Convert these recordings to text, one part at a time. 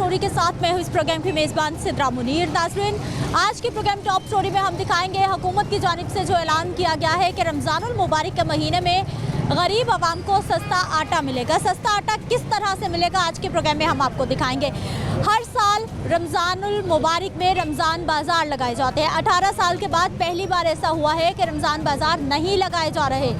Story के साथ मैं हूँ इस प्रोग्राम की मेज़बान सिद्रा मुनीर। नाज़रीन, आज के प्रोग्राम टॉप स्टोरी में हम दिखाएंगे हुकूमत की जानिब से जो ऐलान किया गया है कि रमज़ानुल मुबारक के महीने में गरीब आवाम को सस्ता आटा मिलेगा। सस्ता आटा किस तरह से मिलेगा आज के प्रोग्राम में हम आपको दिखाएंगे। हर साल रमज़ानुल मुबारक में रमज़ान बाज़ार लगाए जाते हैं। 18 साल के बाद पहली बार ऐसा हुआ है कि रमज़ान बाज़ार नहीं लगाए जा रहे।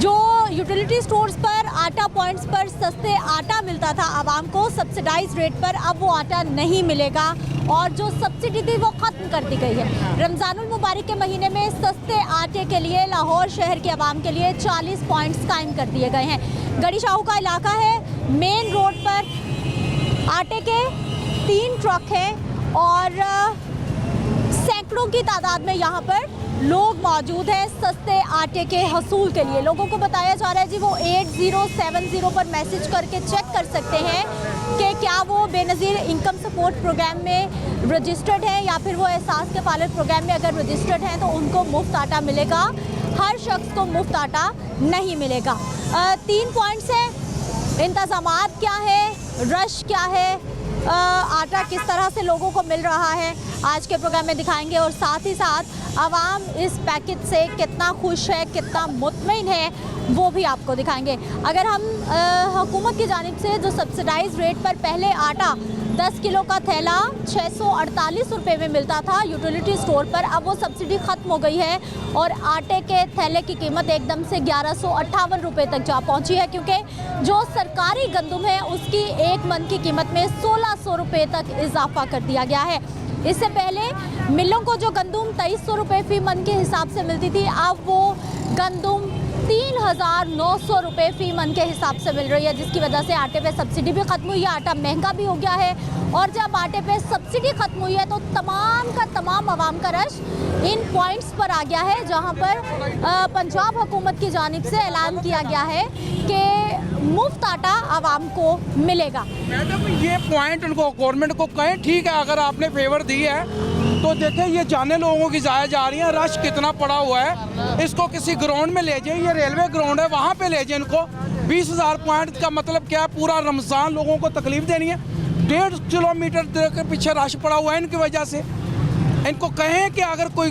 जो यूटिलिटी स्टोर्स पर आटा पॉइंट्स पर सस्ते आटा मिलता था आवाम को सब्सिडाइज रेट पर, अब वो आटा नहीं मिलेगा और जो सब्सिडी थी वो ख़त्म कर दी गई है। रमज़ानुल मुबारक के महीने में सस्ते आटे के लिए लाहौर शहर के आवाम के लिए 40 पॉइंट्स कायम कर दिए गए हैं। गड़ी शाहू का इलाका है, मेन रोड पर आटे के 3 ट्रक हैं और सैकड़ों की तादाद में यहाँ पर लोग मौजूद हैं सस्ते आटे के हसूल के लिए। लोगों को बताया जा रहा है जी वो 8070 पर मैसेज करके चेक कर सकते हैं कि क्या वो बेनज़ीर इनकम सपोर्ट प्रोग्राम में रजिस्टर्ड हैं या फिर वो एहसास कफ़ालत प्रोग्राम में अगर रजिस्टर्ड हैं तो उनको मुफ्त आटा मिलेगा। हर शख्स को मुफ्त आटा नहीं मिलेगा। 3 पॉइंट्स हैं। इंतज़ामात क्या है, रश क्या है, आटा किस तरह से लोगों को मिल रहा है, आज के प्रोग्राम में दिखाएंगे और साथ ही साथ आवाम इस पैकेज से कितना खुश है, कितना मुतमईन है, वो भी आपको दिखाएंगे। अगर हम हुकूमत की जानिब से जो सब्सिडाइज रेट पर पहले आटा 10 किलो का थैला 648 रुपये में मिलता था यूटिलिटी स्टोर पर, अब वो सब्सिडी ख़त्म हो गई है और आटे के थैले की कीमत एकदम से 1158 रुपये तक जा पहुंची है, क्योंकि जो सरकारी गंदम है उसकी 1 मन की कीमत में 1600 रुपये तक इजाफा कर दिया गया है। इससे पहले मिलों को जो गंदम 2300 रुपये फ़ी मन के हिसाब से मिलती थी, अब वो गंदम 3900 रुपये फ़ी मन के हिसाब से मिल रही है, जिसकी वजह से आटे पे सब्सिडी भी ख़त्म हुई है, आटा महंगा भी हो गया है। और जब आटे पे सब्सिडी ख़त्म हुई है तो तमाम का तमाम आवाम का रश इन पॉइंट्स पर आ गया है, जहां पर पंजाब हुकूमत की जानिब से ऐलान किया गया है कि मुफ्त आटा आवाम को मिलेगा। मैडम, ये पॉइंट उनको गवर्नमेंट को कहें, ठीक है, अगर आपने फेवर दी है तो देखें ये जाने लोगों की ज़ाया जा रही है, रश कितना पड़ा हुआ है, इसको किसी ग्राउंड में ले जाए, ये रेलवे ग्राउंड है वहाँ पे ले जाए इनको। 20,000 पॉइंट का मतलब क्या है, पूरा रमज़ान लोगों को तकलीफ देनी है। 1.5 किलोमीटर के पीछे रश पड़ा हुआ है इनकी वजह से। इनको कहें कि अगर कोई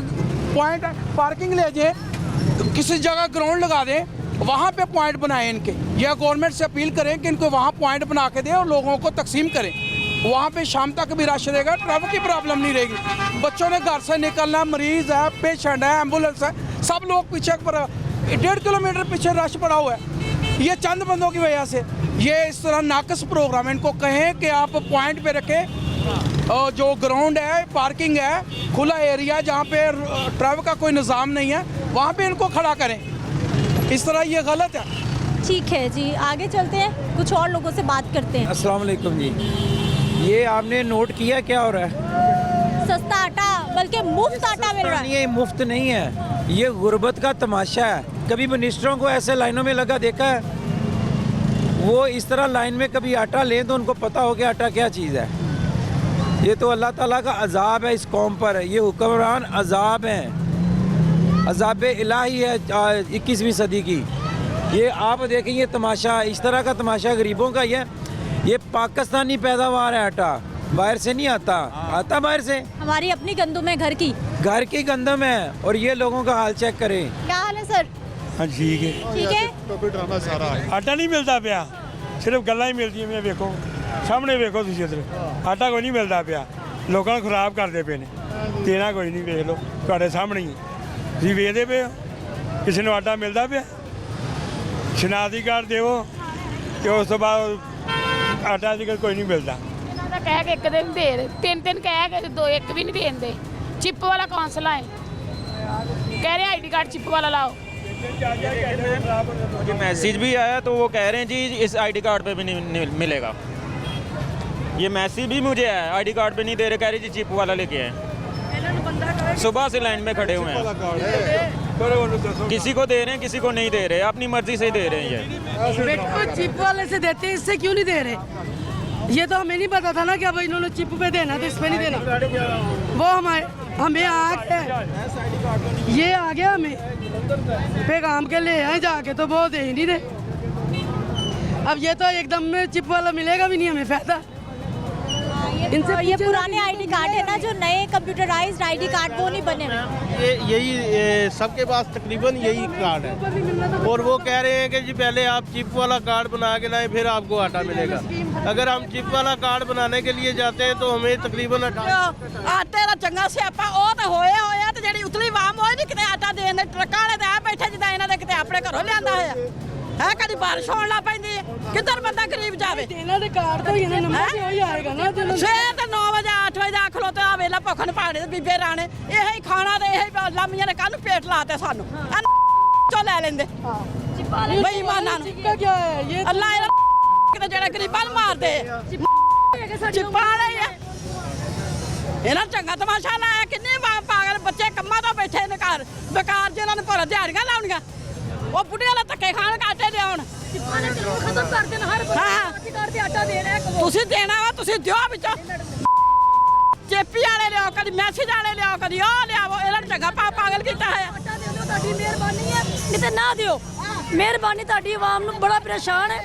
पॉइंट पार्किंग ले जाए, किसी जगह ग्राउंड लगा दें, वहाँ पे पॉइंट बनाएं इनके, या गवर्नमेंट से अपील करें कि इनको वहाँ पॉइंट बना के दें और लोगों को तकसीम करें। वहाँ पे शाम तक भी रश रहेगा, ट्रैफिक की प्रॉब्लम नहीं रहेगी। बच्चों ने घर से निकलना, मरीज़ है, पेशेंट है, एम्बुलेंस है, सब लोग पीछे पर 1.5 किलोमीटर पीछे रश पड़ा हुआ है। ये चंद बंदों की वजह से ये इस तरह नाकस प्रोग्राम है। इनको कहें कि आप पॉइंट पे रखें और जो ग्राउंड है, पार्किंग है, खुला एरिया जहाँ पे ट्रैफिक का कोई निज़ाम नहीं है, वहाँ पे इनको खड़ा करें। इस तरह ये गलत है। ठीक है जी, आगे चलते हैं, कुछ और लोगों से बात करते हैं। अस्सलाम वालेकुम जी, ये आपने नोट किया क्या हो रहा है? सस्ता आटा बल्कि मुफ्त आटा मिल रहा है। ये मुफ्त नहीं है, ये गुर्बत का तमाशा है। कभी मिनिस्टरों को ऐसे लाइनों में लगा देखा है? वो इस तरह लाइन में कभी आटा लें तो उनको पता हो कि आटा क्या चीज़ है। ये तो अल्लाह ताला का अजाब है इस कौम पर। ये हुक्मरान अजाब हैं, अजाब इलाही है 21वीं सदी की। ये आप देखें, ये तमाशा, इस तरह का तमाशा गरीबों का ये पाकिस्तानी पैदावार है आटा, बाहर से नहीं आता, आता बाहर से। हमारी अपनी गंदम है, घर की गंदम है। और ये लोगों का हाल चेक करें। क्या हाल है सर? हाँ ठीक है, ठीक है। आटा नहीं मिलता पिया, सिर्फ गल्लां ही मिलती मैं वेखो सामने वेखो तुम इधर आटा कोई नहीं मिलता पिया, लोगों को खराब करते पे ने, देना कोई नहीं, वेख लो तुम्हारे सामने ही तुम वेखते पे हो, किसी ने आटा मिलता पिया, शनाख्ती कार्ड देवो तो उस तो बाद आटा अजकल कोई नहीं मिलता। कह के 1 दिन दे रहे, 3 कह के 2 1 भी नहीं देंगे। चिप वाला कौंसला है, कह रहे ID कार्ड चिप वाला लाओ। मुझे मैसेज भी आया तो वो कह रहे हैं जी इस ID कार्ड पे भी नहीं मिलेगा। ये मैसेज भी मुझे आया, ID कार्ड पे नहीं दे रहे, कह रहे जी चिप वाला लेके आए। सुबह से लाइन में खड़े हुए हैं, किसी को दे रहे हैं किसी को नहीं दे रहे, अपनी मर्जी से दे रहे हैं। ये बेटो चिप वाले से देते हैं, इससे क्यों नहीं दे रहे? ये तो हमें नहीं पता था ना कि अब इन्होंने चिप पे देना तो इस पे नहीं देना। वो हमें आ गया, ये आ गया हमें पैगाम के ले आए जाके, तो वो दे ही नहीं रहे। अब ये तो एकदम में चिप वाला मिलेगा भी नहीं हमें फायदा। ये पुराने आईडी कार्ड है ना, जो नए कंप्यूटराइज्ड आईडी कार्ड वो नहीं बने हुए। यही सबके पास तकरीबन यही कार्ड है और वो कह रहे हैं कि जी पहले आप चिप वाला कार्ड बना के लाएं फिर आपको आटा मिलेगा। अगर हम चिप वाला कार्ड बनाने के लिए जाते हैं तो हमें तकरीबन ਆਟੇ ਦਾ ਚੰਗਾ ਸਿਆਪਾ ਉਹ ਤਾਂ ਹੋਇਆ ਤੇ ਜਿਹੜੀ ਉਤਲੀ ਵਾਮ ਹੋਏ ਨਹੀਂ ਕਿਤੇ ਆਟਾ ਦੇਣ ਦੇ ਟਰੱਕਾਂ ਵਾਲੇ ਤੇ ਆ ਬੈਠੇ ਜਿੱਦਾਂ ਇਹਨਾਂ ਦੇ ਕਿਤੇ ਆਪਣੇ ਘਰੋਂ ਲਿਆਂਦਾ ਹੋਇਆ ਹੈ। ਕਦੀ ਬਾਰਿਸ਼ ਹੋਣ ਲੱਗ ਪੈਂਦੀ ਹੈ, ਕਿੱਧਰ ਬੰਦਾ ਗਰੀਬ ਜਾਵੇ। ਇਹਨਾਂ ਦੇ ਕਾਰਡ ਤੋਂ ਇਹਨਾਂ ਨੰਬਰ ਤੇ ਹੋਈ ਆਏਗਾ ਨਾ। ਸਵੇਰ ਤੇ 9 ਵਜੇ 8 ਵਜੇ ਦਾ ਖਲੋਤੇ ਆ ਵੇਲਾ ਭੁੱਖ ਨੇ ਪਾੜੇ ਬੀਬੇ ਰਾਣੇ ਇਹੀ ਖਾਣਾ ਤੇ ਇਹੀ ਲਾਮੀਆਂ ਨੇ ਕੱਲ ਪੇਟ ਲਾਤੇ ਸਾਨੂੰ ਚੋ ਲੈ ਲੈਂਦੇ ਬੇਈਮਾਨਾਂ ਨੂੰ। ਅੱਲਾ ਕਿਤੇ ਜਿਹੜਾ ਗਰੀਬਾਂ ਨੂੰ ਮਾਰਦੇ ਚਿੱਪਾ ਵਾਲੇ ਆ। ਇਹਨਾਂ ਚੰਗਾ ਤਮਾਸ਼ਾ ਲਾਇਆ, ਕਿੰਨੇ ਪਾਗਲ ਬੱਚੇ ਕੰਮਾਂ ਤੋਂ ਬੈਠੇ ਨੇ ਘਰ ਬੇਕਾਰ ਜਿਹਨਾਂ ਨੂੰ ਭਰ ਦਿਹਾੜੀਆਂ ਲਾਉਣੀਆਂ, ਉਹ ਬੁੱਢੇ ਵਾਲਾ ਧੱਕੇ ਖਾਣ ਕਾਟੇ ਦੇ ਆਉਣ। ਖਤਮ ਕਰ ਦੇਣ ਹਰ ਬੰਦੇ ਤੇ ਆਟਾ ਦੇਣਾ ਤੁਸੀਂ ਦੇਣਾ ਵਾ, ਤੁਸੀਂ ਦਿਓ ਵਿੱਚੋਂ ਚੇਪੀ ਵਾਲੇ ਲਿਆਓ, ਕਦੀ ਮੈਸੇਜ ਵਾਲੇ ਲਿਆਓ, ਕਦੀ ਉਹ ਲਿਆਓ। ਇਹਨਾਂ ਨੂੰ ਚੰਗਾ ਪਾਗਲ ਕੀਤਾ ਹੈ। ਤੁਹਾਡੀ ਮਿਹਰਬਾਨੀ ਹੈ, ਕਿਤੇ ਨਾ ਦਿਓ। ਮਿਹਰਬਾਨੀ ਤੁਹਾਡੀ ਆਵਾਮ ਨੂੰ ਬੜਾ ਪਰੇਸ਼ਾਨ ਹੈ।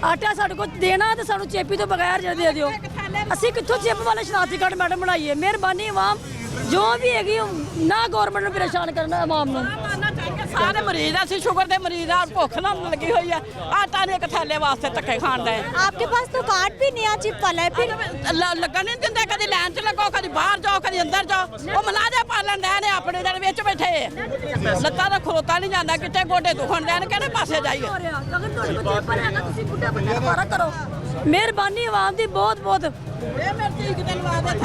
ਆਟਾ ਸਾਡੇ ਕੋਲ ਦੇਣਾ ਤੇ ਸਾਨੂੰ ਚੇਪੀ ਤੋਂ ਬਗੈਰ ਦੇ ਦਿਓ। ਅਸੀਂ ਕਿੱਥੋਂ ਚਿੱਪ ਵਾਲੇ ਸ਼ਨਾਖਤੀ ਕਾਰਡ ਮੈਡਮ ਬਣਾਈਏ। ਮਿਹਰਬਾਨੀ ਆਵਾਮ ਜੋ ਵੀ ਹੈਗੀ ਨਾ ਗਵਰਨਮੈਂਟ ਨੂੰ ਪਰੇਸ਼ਾਨ ਕਰਨਾ ਆਵਾਮ ਨੂੰ। ਸਾਰੇ ਮਰੀਜ਼ ਆ, ਅਸੀਂ ਸ਼ੂਗਰ ਦੇ ਮਰੀਜ਼ ਆ, ਭੁੱਖ ਨਾਲ ਲੱਗੀ ਹੋਈ ਆ। ਆਟਾ ਨੇ ਇੱਕ ਥੈਲੇ ਵਾਸਤੇ ਧੱਕੇ ਖਾਣ ਦਾ ਹੈ। आपके पास तो कार्ड भी नहीं है चिप वाला है, फिर ਲੱਗਣ ਨਹੀਂ ਦਿੰਦੇ, ਕਦੀ ਲਾਈਨ 'ਚ ਲੱਗੋ, ਕਦੀ ਬਾਹਰ ਜਾਓ, ਕਦੀ ਅੰਦਰ ਜਾਓ। ਉਹ ਮਲਾਜਾ ਪਾਲਣ ਦੇ ਨੇ ਆਪਣੇ ਜਿਹੜੇ ਵਿੱਚ ਬੈਠੇ ਆ। ਲੱਤਾਂ ਦਾ ਖਲੋਤਾ ਨਹੀਂ ਜਾਂਦਾ, ਕਿਤੇ ਗੋਡੇ ਦੁਖਣ ਦੇ ਨੇ, ਕਿਹੜੇ ਪਾਸੇ ਜਾਈਏ। ਅਗਰ ਤੁਹਾਡੇ ਕੋਲ ਚੇਪਰ ਹੈਗਾ ਤੁਸੀਂ ਬੁੱਢੇ ਬੰਦੇ ਦੁਬਾਰਾ ਕਰੋ। ਮਿਹਰਬਾਨੀ ਆਵਾਮ ਦੀ ਬਹੁਤ ਬਹੁਤ।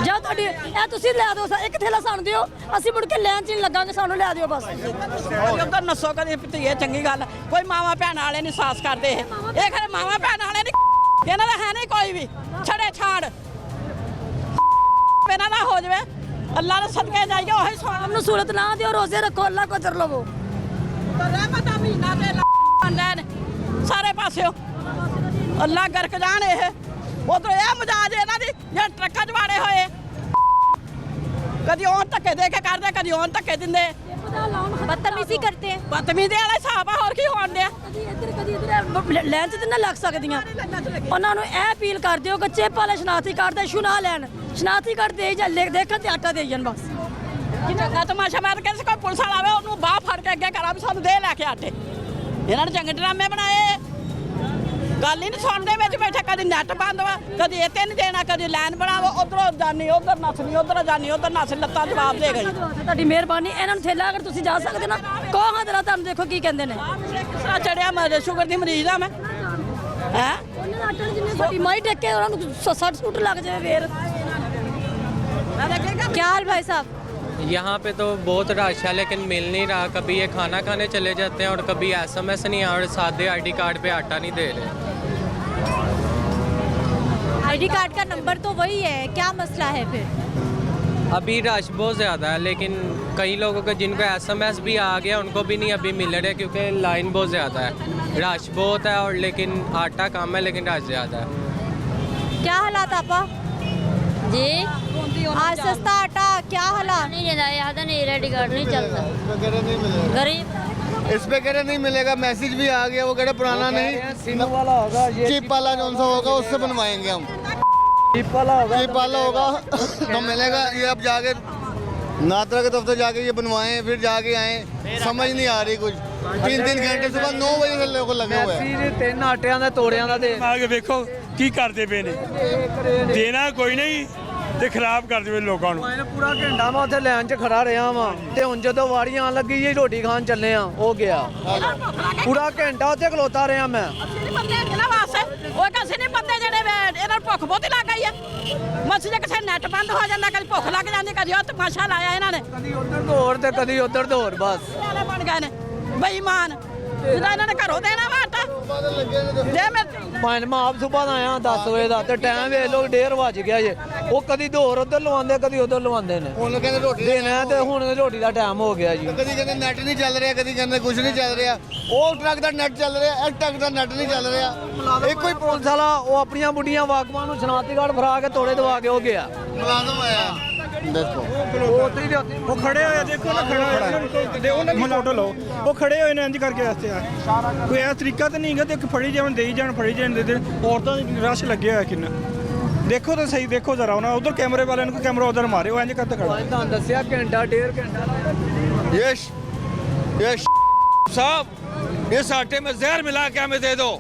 ਜਾਂ ਤੁਹਾਡੀ ਇਹ ਤੁਸੀਂ ਲੈ ਦਿਓ, ਇੱਕ ਥੈਲਾ ਸਾਨੂੰ ਦਿਓ, ਅਸੀਂ ਮੁੜ ਕੇ ਲੈਣ 'ਚ ਨਹੀਂ ਲੱਗਾਂਗੇ, ਸਾਨੂੰ ਲੈ ਦਿਓ ਬਸ। ਉਧਰ ਨਸੋ ਕਦੀ ਧੀਏ, ਚੰਗੀ ਗੱਲ। ਕੋਈ ਮਾਵਾ ਭੈਣ ਵਾਲੇ ਨਹੀਂ ਸਾਸ ਕਰਦੇ ਇਹ ਖਰੇ ਮਾਵਾ ਭੈਣ ਵਾਲੇ ਨਹੀਂ, ਇਹਨਾਂ ਦਾ ਹੈ ਨਹੀਂ ਕੋਈ ਵੀ ਛੜੇ ਛਾੜ ਇਹਨਾਂ ਦਾ ਹੋ ਜਾਵੇ। ਅੱਲਾ ਦੇ ਸਦਕੇ ਜਾਈਏ, ਉਹੀ ਆਮ ਨੂੰ ਸਹੂਲਤ ਨਾ ਦਿਓ, ਰੋਜ਼ੇ ਰੱਖੋ, ਅੱਲਾ ਕੋ ਚਰ ਲਵੋ। ਰਹਿਮਤ ਦਾ ਮਹੀਨਾ ਤੇ ਆਂਦੇ ਨੇ ਸਾਰੇ ਪਾਸਿਓ, ਅੱਲਾ ਗਰਕ ਜਾਣ। ਇਹ ਉਧਰ ਇਹ ਮਜਾਜ ਇਹਨਾਂ ਦੀ ਜਿਹੜੇ ਟਰੱਕਾਂ 'ਚ ਵਾੜੇ ਹੋਏ, ਕਦੀ ਉਹ ਧੱਕੇ ਦੇ ਕੇ ਕਰਦੇ, ਕਦੀ ਉਹ ਧੱਕੇ ਦਿੰਦੇ। बदतमीजी करते हैं। ਬਦਤਮੀਜ਼ੀ ਵਾਲਾ ਹਿਸਾਬ ਆ, ਹੋਰ ਕੀ ਹੋਣ ਡਿਆ। ਕਦੀ ਇੱਧਰ ਲੈਣ 'ਚ ਤੇ ਨਾ ਲੱਗ ਸਕਦੀਆਂ। ਉਹਨਾਂ ਨੂੰ ਇਹ ਅਪੀਲ ਕਰ ਦਿਓ ਕਿ ਚਿੱਪ ਵਾਲੇ ਸ਼ਨਾਖਤੀ ਕਾਰਡ ਦਾ ਇਸ਼ੂ ਨਾ ਲੈਣ। ਸ਼ਨਾਖਤੀ ਕਾਰਡ ਦੇ ਜਾਂ ਦੇਖਣ ਤੇ ਆਟਾ ਦੇ ਜਾਣ ਬਸ। ਚੰਗਾ ਤਮਾਸ਼ਾ ਮੈਂ ਤਾਂ ਕਹਿੰਦੀ ਕੋਈ ਪੁਲਿਸ ਵਾਲਾ ਆਵੇ, ਉਹਨੂੰ ਬਾਹ ਫੜ ਕੇ ਅੱਗੇ ਕਰਾਂ ਵੀ ਸਾਨੂੰ ਦੇ ਲੈ ਕੇ ਆਟੇ। ਇਹਨਾਂ ਨੇ ਚੰਗੇ ਡਰਾਮੇ ਬਣਾਏ, ਗੱਲ ਹੀ ਨਹੀਂ ਸੁਣਦੇ। ਵਿੱਚ ਬੈਠੇ ਕਦੀ ਨੈਟ ਬੰਦ ਵਾ, ਕਦੀ ਇਹ ਤੇ ਨਹੀਂ ਦੇਣਾ, ਕਦੀ ਲਾਈਨ ਬਣਾਵੋ, ਉਧਰੋਂ ਜਾਨੀ ਉਧਰ ਨੱਸਣੀ, ਉਧਰ ਜਾਨੀ ਉਧਰ ਨੱਸਣੀ, ਲੱਤਾਂ ਜਵਾਬ ਦੇ ਗਈ। ਤੁਹਾਡੀ ਮਿਹਰਬਾਨੀ। ਇਹਨਾਂ ਨੂੰ ਥੈਲਾ ਅਗਰ ਤੁਸੀਂ ਜਾ ਸਕਦੇ ਨਾ ਕੋਹਾਂ ਦਰਾ, ਤੁਹਾਨੂੰ ਦੇਖੋ ਕੀ ਕਹਿੰਦੇ ਨੇ। ਕਿਸ ਤਰ੍ਹਾਂ ਚੜਿਆ, ਮੈਂ ਸ਼ੂਗਰ ਦੀ ਮਰੀਜ਼ ਆ ਮੈਂ। ਹੈ ਉਹਨਾਂ ਦਾ ਆਟਾ ਜਿੰਨੇ ਸਾਡੀ ਮਾਈ ਟੇਕੇ ਉਹਨਾਂ ਨੂੰ 60 ਸੂਟ ਲੱਗ ਜਾਵੇ ਫੇਰ। क्या हाल भाई साहब? यहाँ पे तो बहुत रश है लेकिन मिल नहीं रहा। कभी ये खाना खाने चले जाते हैं और कभी SMS नहीं और सादे आईडी कार्ड पे आटा नहीं दे रहे। आईडी कार्ड का नंबर तो वही है, क्या मसला है फिर? अभी रश बहुत ज़्यादा है लेकिन कई लोगों को जिनको SMS भी आ गया उनको भी नहीं अभी मिल रहे क्योंकि लाइन बहुत ज़्यादा है। रश बहुत है और लेकिन आटा कम है लेकिन रश ज़्यादा है। क्या हालात आपा? जी आज सस्ता आटा, क्या हालात? नहीं देता, यहाँ तो नहीं, रेडी कार्ड नहीं चलता। गरीब इस पे कह रहे नहीं मिलेगा, मैसेज भी आ गया। वो कह रहे पुराना नहीं, चिप वाला जो सा होगा उससे बनवाएंगे हम। चिप वाला होगा तो मिलेगा। ये अब जाके नात्रा के दफ्तर जाके ये बनवाएं, फिर जाके आए, समझ नहीं आ रही कुछ। 3 घंटे सुबह 9 बजे से लोग लगे हुए हैं। 3 ਆਟਿਆਂ ਦਾ ਤੋੜਿਆਂ ਦਾ ਦੇ ਆ ਕੇ ਵੇਖੋ ਕੀ ਕਰਦੇ ਪਏ ਨੇ। ਦੇਣਾ ਕੋਈ ਨਹੀਂ ਤੇ ਖਰਾਬ ਕਰ ਦੇਵੇ ਲੋਕਾਂ ਨੂੰ। ਮੈਂ ਪੂਰਾ ਘੰਟਾ ਮੈਂ ਉੱਥੇ ਲਾਈਨ 'ਚ ਖੜਾ ਰਿਹਾ ਵਾਂ ਤੇ ਹੁਣ ਜਦੋਂ ਵਾਰੀ ਆਣ ਲੱਗੀ ਜੀ ਰੋਟੀ ਖਾਣ ਚੱਲੇ ਆ, ਉਹ ਗਿਆ। ਪੂਰਾ ਘੰਟਾ ਉੱਥੇ ਖਲੋਤਾ ਰਿਹਾ ਮੈਂ। ਬੰਦੇ ਇਹਨਾਂ ਵਾਸਤੇ ਉਹ ਕਿਸੇ ਨਹੀਂ ਬੰਦੇ ਜਿਹੜੇ ਇਹਨਾਂ ਨੂੰ ਭੁੱਖ ਬਹੁਤੀ ਲੱਗ ਗਈ ਆ। ਮਸੀ ਜੇ ਕਿਸੇ ਨੈਟ ਬੰਦ ਹੋ ਜਾਂਦਾ, ਕਦੀ ਭੁੱਖ ਲੱਗ ਜਾਂਦੀ, ਕਦੀ ਉਹ ਤਮਾਸ਼ਾ ਲਾਇਆ ਇਹਨਾਂ ਨੇ। ਕਦੀ ਉੱਧਰ ਦੌੜ ਤੇ ਕਦੀ ਉੱਧਰ ਦੌੜ ਬਸ। ਵਾਲੇ ਬਣ ਗਏ ਨੇ ਬੇਈਮਾਨ। ਜਿਹਦਾ ਇਹਨਾਂ ਨੇ ਘਰੋਂ ਦੇਣਾ ਵਾ ਆਟਾ ਦੇ ਮੈਂ ਮੈਂ ਆਪ ਸੁਬਾਹ ਦਾ ਆਇਆ 10 ਵਜੇ ਦਾ ਤੇ ਟਾਈਮ ਵੇਖ ਲੋ 1:30 ਵੱਜ ਗਿਆ ਜੇ। ਉਹ ਕਦੀ ਦੌੜ ਉੱਧਰ ਲਵਾਉਂਦੇ ਕਦੀ ਉੱਧਰ ਲਵਾਉਂਦੇ ਨੇ। ਹੁਣ ਕਹਿੰਦੇ ਰੋਟੀ ਦੇਣਾ ਤੇ ਹੁਣ ਰੋਟੀ ਦਾ ਟਾਈਮ ਹੋ ਗਿਆ ਜੀ। ਕਦੀ ਕਹਿੰਦੇ ਨੈਟ ਨਹੀਂ ਚੱਲ ਰਿਹਾ, ਕਦੀ ਕਹਿੰਦੇ ਕੁਝ ਨਹੀਂ ਚੱਲ ਰਿਹਾ। ਉਹ ਟਰੱਕ ਦਾ ਨੈਟ ਚੱਲ ਰਿਹਾ, ਇਹ ਟਰੱਕ ਦਾ ਨੈਟ ਨਹੀਂ ਚੱਲ ਰਿਹਾ। ਇਹ ਕੋਈ ਪੁਲਿਸ ਵਾਲਾ ਉਹ ਆਪਣੀਆਂ ਬੁੱਢੀਆਂ ਵਾਕਮਾਂ ਨੂੰ ਸ਼ਨਾਖਤੀ ਕਾਰਡ ਫੜਾ ਕੇ ਤੋੜੇ ਦਵਾ ਕੇ ਉਹ ਗਿਆ। ਮੁਲਾਜ਼ਮ ਆਇਆ ਦੇਖੋ ਉਹ ਖੜੇ ਹੋਏ ਦੇਖੋ ਨਾ, ਖੜਾ ਹੋਇਆ ਉਹਨਾਂ ਦੀ ਫੋਟੋ ਲਓ। ਉਹ ਖੜੇ ਹੋਏ ਨੇ ਇੰਜ ਕਰਕੇ ਵਾਸਤੇ ਆ ਕੋਈ ਇਹ ਤਰੀਕਾ ਤਾਂ ਨਹੀਂ ਹੈਗਾ। ਤੇ ਇੱਕ ਫੜੀ ਜਾਣ ਦੇਈ ਜਾਣ, ਫੜੀ ਜਾਣ ਦੇ ਔਰਤਾਂ ਦੀ ਰਸ਼ ਲੱਗਿਆ ਹੋਇਆ ਕਿੰਨਾ। देखो तो सही, देखो जरा ना उधर कैमरे वाले को कैमरा उधर मारे वो इंज करते खड़ा दसिया घंटा 1.5 घंटा ये साहब इस आटे में जहर मिला के हमें दे दो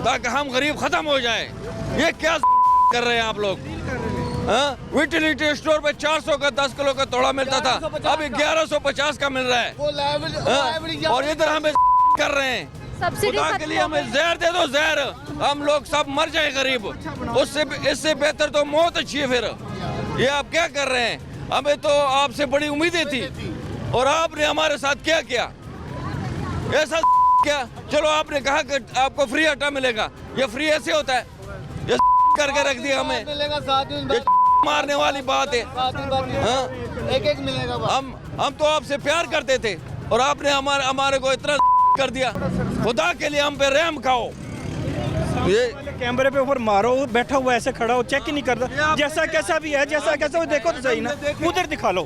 ताकि हम गरीब खत्म हो जाए। ये क्या कर रहे हैं आप लोग? यूटिलिटी स्टोर पे 400 का 10 किलो का तोड़ा मिलता था, अब 1150 का मिल रहा है। और इधर हमें कर रहे हैं, खुदा के लिए हमें जहर दे दो, जहर, हम लोग सब मर जाए गरीब। उससे इससे बेहतर तो मौत अच्छी है। फिर ये आप क्या कर रहे हैं? हमें तो आपसे बड़ी उम्मीदें थी और आपने हमारे साथ क्या किया? ऐसा क्या? चलो आपने कहा कि आपको फ्री आटा मिलेगा, ये फ्री ऐसे होता है? ये करके रख दिया हमें, ये मारने वाली बात है। एक मिलेगा। हम तो आपसे प्यार करते थे और आपने हमारे को इतना कर दिया। खुदा के लिए हम पे रहम खाओ। ये कैमरे पे ऊपर मारो, बैठा हुआ ऐसे खड़ा हो, चेक ही नहीं करता, जैसा कैसा भी है, जैसा कैसा देखो तो सही ना, उधर दिखा लो।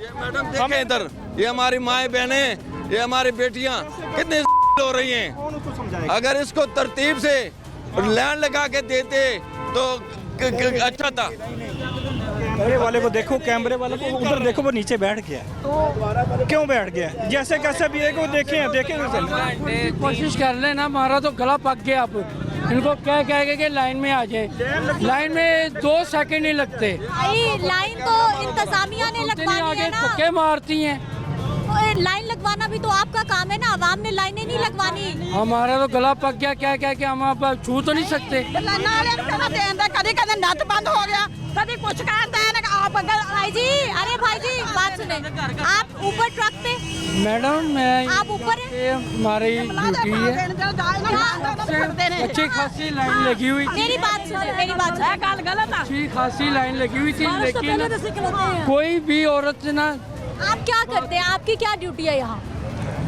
हम इधर, ये हमारी माएँ बहनें, ये हमारी बेटियां कितनी हो रही हैं। अगर इसको तरतीब से लैंड लगा के देते तो अच्छा था। कैमरे वाले को देखो, कैमरे वाले को उधर देखो, वो नीचे बैठ गया। क्यों बैठ गया? जैसे कैसे भी है, देखें कोशिश कर लेना, हमारा तो गला पक गया। अब इनको कह के लाइन में आ जाए, लाइन में 2 सेकंड नहीं लगते। लाइन तो इंतजामिया ने लगवानी है ना, धक्के मारती हैं। लाइन लगवाना भी तो आपका काम है ना, आवाम ने लाइनें नहीं लगवानी। हमारा तो गला पक गया, क्या हम आप छू तो नहीं सकते। कभी कभी नट बंद हो गया, कभी कुछ कहता है ना आप भाई जी, अरे भाई जी बात सुने, आप ऊपर ट्रक पे? मैडम मैं आप ऊपर है? हमारी ड्यूटी है, अच्छी खासी लाइन लगी हुई थी। मेरी बात सुने, अच्छी खासी लाइन लगी हुई थी, लेकिन कोई भी औरत ना। आप क्या करते हैं? आपकी क्या ड्यूटी है यहाँ?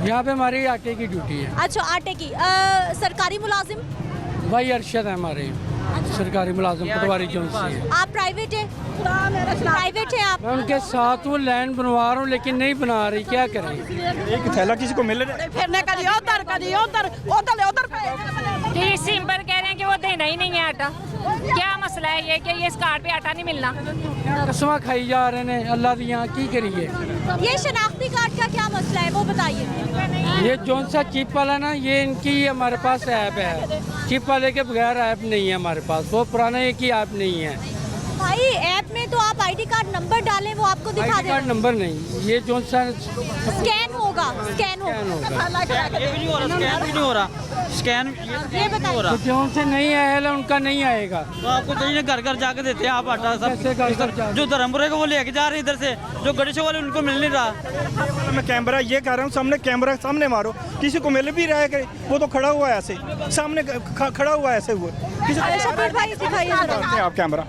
यहाँ पे हमारी आटे की ड्यूटी है। अच्छा, आटे की। सरकारी मुलाजिम? भाई अरशद है हमारे सरकारी मुलाजिम, पटवारी जोन से है। आप प्राइवेट है? प्राइवेट है आप? मैं उनके साथ वो लाइन बनवा रहा हूँ, लेकिन नहीं बना रही, क्या करें? एक थैला किसी को मिल रहा है, फिरने कभी उधर ये सिंपल कह रहे हैं कि वो देना ही नहीं है आटा। क्या मसला है ये कि ये इस कार्ड पे आटा नहीं मिलना? कसमा खाई जा रहे हैं अल्लाह दी, यहाँ की करिए। ये शनाख्ती कार्ड का क्या मसला है वो बताइए। ये जोन सा चिप वाला ना, ये इनकी हमारे पास ऐप है, चिप वाले के बगैर ऐप नहीं है हमारे पास, वो पुराना एक ही ऐप नहीं है। भाई ऐप में तो आप आईडी कार्ड नंबर डालें, वो आपको दिखा आईडी कार्ड नंबर नहीं, ये जोन सा स्कैन होगा। स्कैन ये बताइए, तो जोन से नहीं आया उनका नहीं आएगा, तो आपको चाहिए घर घर जाके देते हैं आप आटा सब। जो धर्मपुरे को वो लेके जा रहे हैं इधर से, जो गणेशों वाले उनको मिल नहीं रहा। मैं कैमरा ये कह रहा हूँ, सामने कैमरा सामने मारो, किसी को मिल भी रहा है, वो तो खड़ा हुआ है ऐसे, सामने खड़ा हुआ है ऐसे हुआ। आप कैमरा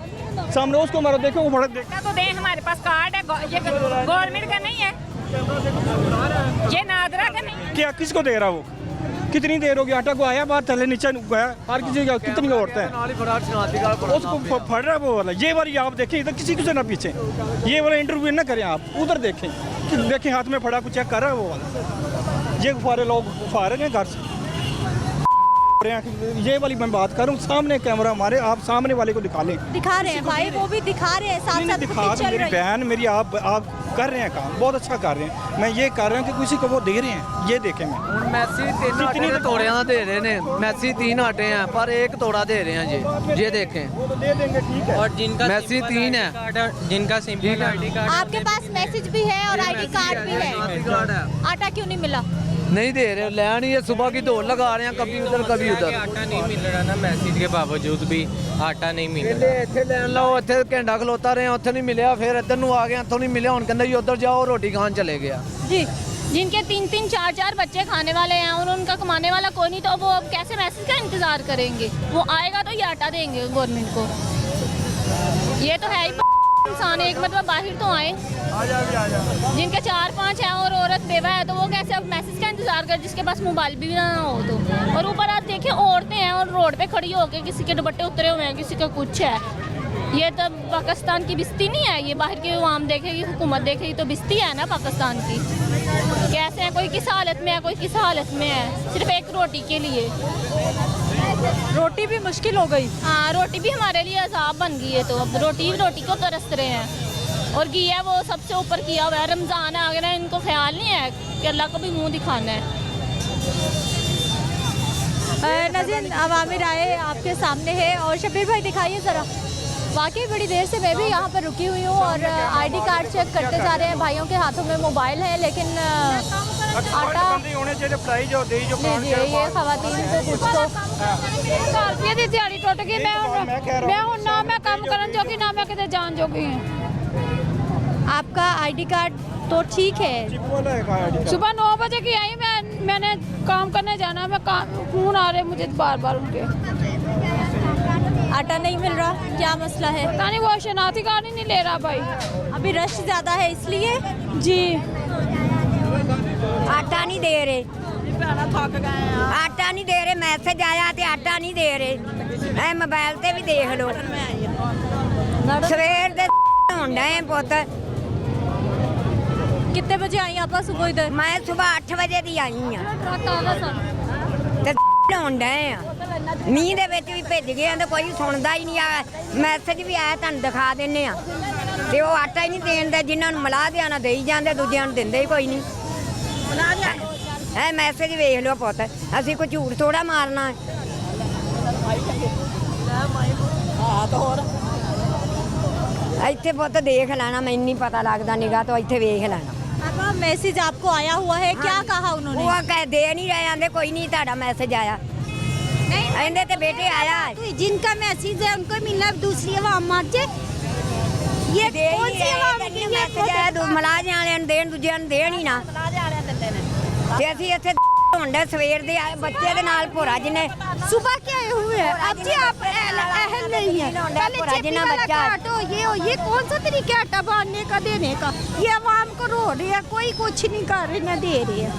सामने उसको मारो, देखो वो भड़क देख तो दें, हमारे पास कार्ड है, ये गवर्नमेंट का नहीं है, ये नादरा का नहीं। क्या किसको दे रहा वो? कितनी देर होगी? आटा को आया बाहर, थले नीचे गया, हर किसी का कितनी औरतें हैं उसको फड़ रहा है वो वाला। ये वाली आप देखें, इधर किसी से ना पीछे, ये वाला इंटरव्यू ना करें आप, उधर देखें, देखें हाथ में फड़ा को चेक कर रहा है वो वाला। ये सारे लोग फारे हैं घर से, ये वाली मैं बात कर रहा हूँ, सामने कैमरा हमारे, आप सामने वाले को दिखा लें। दिखा रहे हैं भाई, वो भी दिखा रहे हैं, साथ साथ दिखा रहे हैं। मेरी बहन मेरी, आप कर रहे हैं काम, बहुत अच्छा कर रहे हैं। मैं ये कर रहा हूँ कि किसी को वो दे रहे हैं, ये देखें। मैं मैसी 3 आटे तोड़े दे रहे हैं, मैसी 3 आटे हैं पर 1 तोड़ा दे रहे हैं, ये देखें। दे देंगे, ठीक है। और जिनका मैसी 3 है, जिनका सिंपल आईडी कार्ड, आपके पास मैसेज भी है और आईडी कार्ड भी है, आटा क्यों नहीं मिला? नहीं दे रहे, लैन ही सुबह की दौड़ लगा रहे हैं, कभी उधर कभी उधर। आटा नहीं मिल रहा ना, मैसेज के बावजूद भी आटा नहीं मिल रहा। ਇੱਥੇ ਲੈਣ ਲਾਓ, ਇੱਥੇ ਘੰਟਾ ਖਲੋਤਾ ਰਹੇ, ਉੱਥੇ ਨਹੀਂ ਮਿਲਿਆ, ਫਿਰ ਇੱਧਰ ਨੂੰ ਆ ਗਏ, ਇੱਥੋਂ ਨਹੀਂ ਮਿਲਿਆ, ਹੁਣ ਕਹਿੰਦਾ ਜੀ ਉੱਧਰ जाओ रोटी खान चले गया। जी, जिनके 3-3, 4-4 बच्चे खाने वाले हैं और उनका कमाने वाला कोई नहीं, तो वो अब कैसे मैसेज का इंतजार करेंगे? वो आएगा तो ये आटा देंगे गवर्नमेंट को। ये तो है ही इंसान, एक मतलब बाहर तो आए। जिनके 4-5 हैं और औरत बेवा है, तो वो कैसे अब मैसेज का इंतजार कर, जिसके पास मोबाइल भी ना हो तो। और ऊपर आप देखिए औरतें हैं और रोड पे खड़ी होकर किसी के दुपट्टे उतरे हुए हैं, किसी का कुछ है। ये तो पाकिस्तान की बिस्ती नहीं है, ये बाहर की आवाम देखेगी, हुकूमत देखेगी तो बिस्ती है ना पाकिस्तान की। कैसे है, कोई किस हालत में है, कोई किस हालत में है, सिर्फ एक रोटी के लिए। रोटी भी मुश्किल हो गई। हाँ, रोटी भी हमारे लिए अजाब बन गई है, तो अब रोटी को तरस रहे हैं। और घिया वो सबसे ऊपर किया हुआ है, रमज़ान आ गया, इनको ख्याल नहीं है कि अल्लाह को भी मुँह दिखाना है। नाज़रीन, अवामी राय आपके सामने है। और शब्बीर भाई दिखाइए ज़रा। वाकई बड़ी देर से मैं भी यहाँ पर रुकी हुई हूँ और आईडी कार्ड चेक करते जा रहे हैं। भाइयों के हाथों में मोबाइल है, लेकिन आटा जी ये खवातीन को कुछ तो ਦੀ ਦਿਹਾੜੀ ਟੁੱਟ ਗਈ। ਮੈਂ ਹੁਣ ਨਾ ਮੈਂ ਕੰਮ ਕਰਨ ਜੋਗੀ ਨਾ ਮੈਂ ਕਿਤੇ ਜਾਣ ਜੋਗੀ ਹਾਂ। आपका आईडी कार्ड तो ठीक है। सुबह 9 बजे की आई मैंने काम करने जाना। मैं फोन आ रहे मुझे बार बार उनके। आटा नहीं मिल रहा, क्या मसला है? पता नहीं, वो शनाख्ती कार्ड ही नहीं ले रहा भाई। अभी रश ज़्यादा है इसलिए। जी आटा नहीं दे रहे, आटा नहीं दे रहे। मैसेज आया तो आटा नहीं दे रहे। मोबाइल से भी देख लो, सवेर दे होंडे पुत। कितने बजे आई आप सुबह इधर? मैं सुबह 8 बजे दी आई हूँ। मीह दे विच भी भेज गए तो कोई सुनता ही नहीं आया। मैसेज भी आया, तुहानू दिखा देने ते वो आटा ही नहीं देन दे। जिन्होंने मिला दिया ना देई जाते, दूजिया देंदे ही कोई नहीं। है मैसेज वेख लो पुत, असीं कोई झूठ थोड़ा मारना है। इत्थे पुत देख लेना, मैनूं नहीं पता लगता निगाह तो इत्थे वेख लेना। मैसेज आपको आया हुआ है, क्या कहा उन्होंने? वो कह दे नहीं रहे, आंदे कोई नहीं, ताड़ा मैसेज आया नहीं ते बेटे आया है। जिनका मैसेज है उनको मिलना, दूसरी आवाम मार जाए। ये कौन सी आवाम की मैसेज आया? मलाज वाले देन, दूजिया देन ही ना। ते असीं इत्थे होंडे सवेर दे बच्चे दे नाल भोरा जिने सुबह के आए हुए हैं। अब जी आप अहल नहीं है, पहले चेपी वाला काट हो, ये कौन सा तरीका आटा बांधने का, देने का? ये आवाम को रो रही है, कोई कुछ नहीं कर रही, ना दे रही है,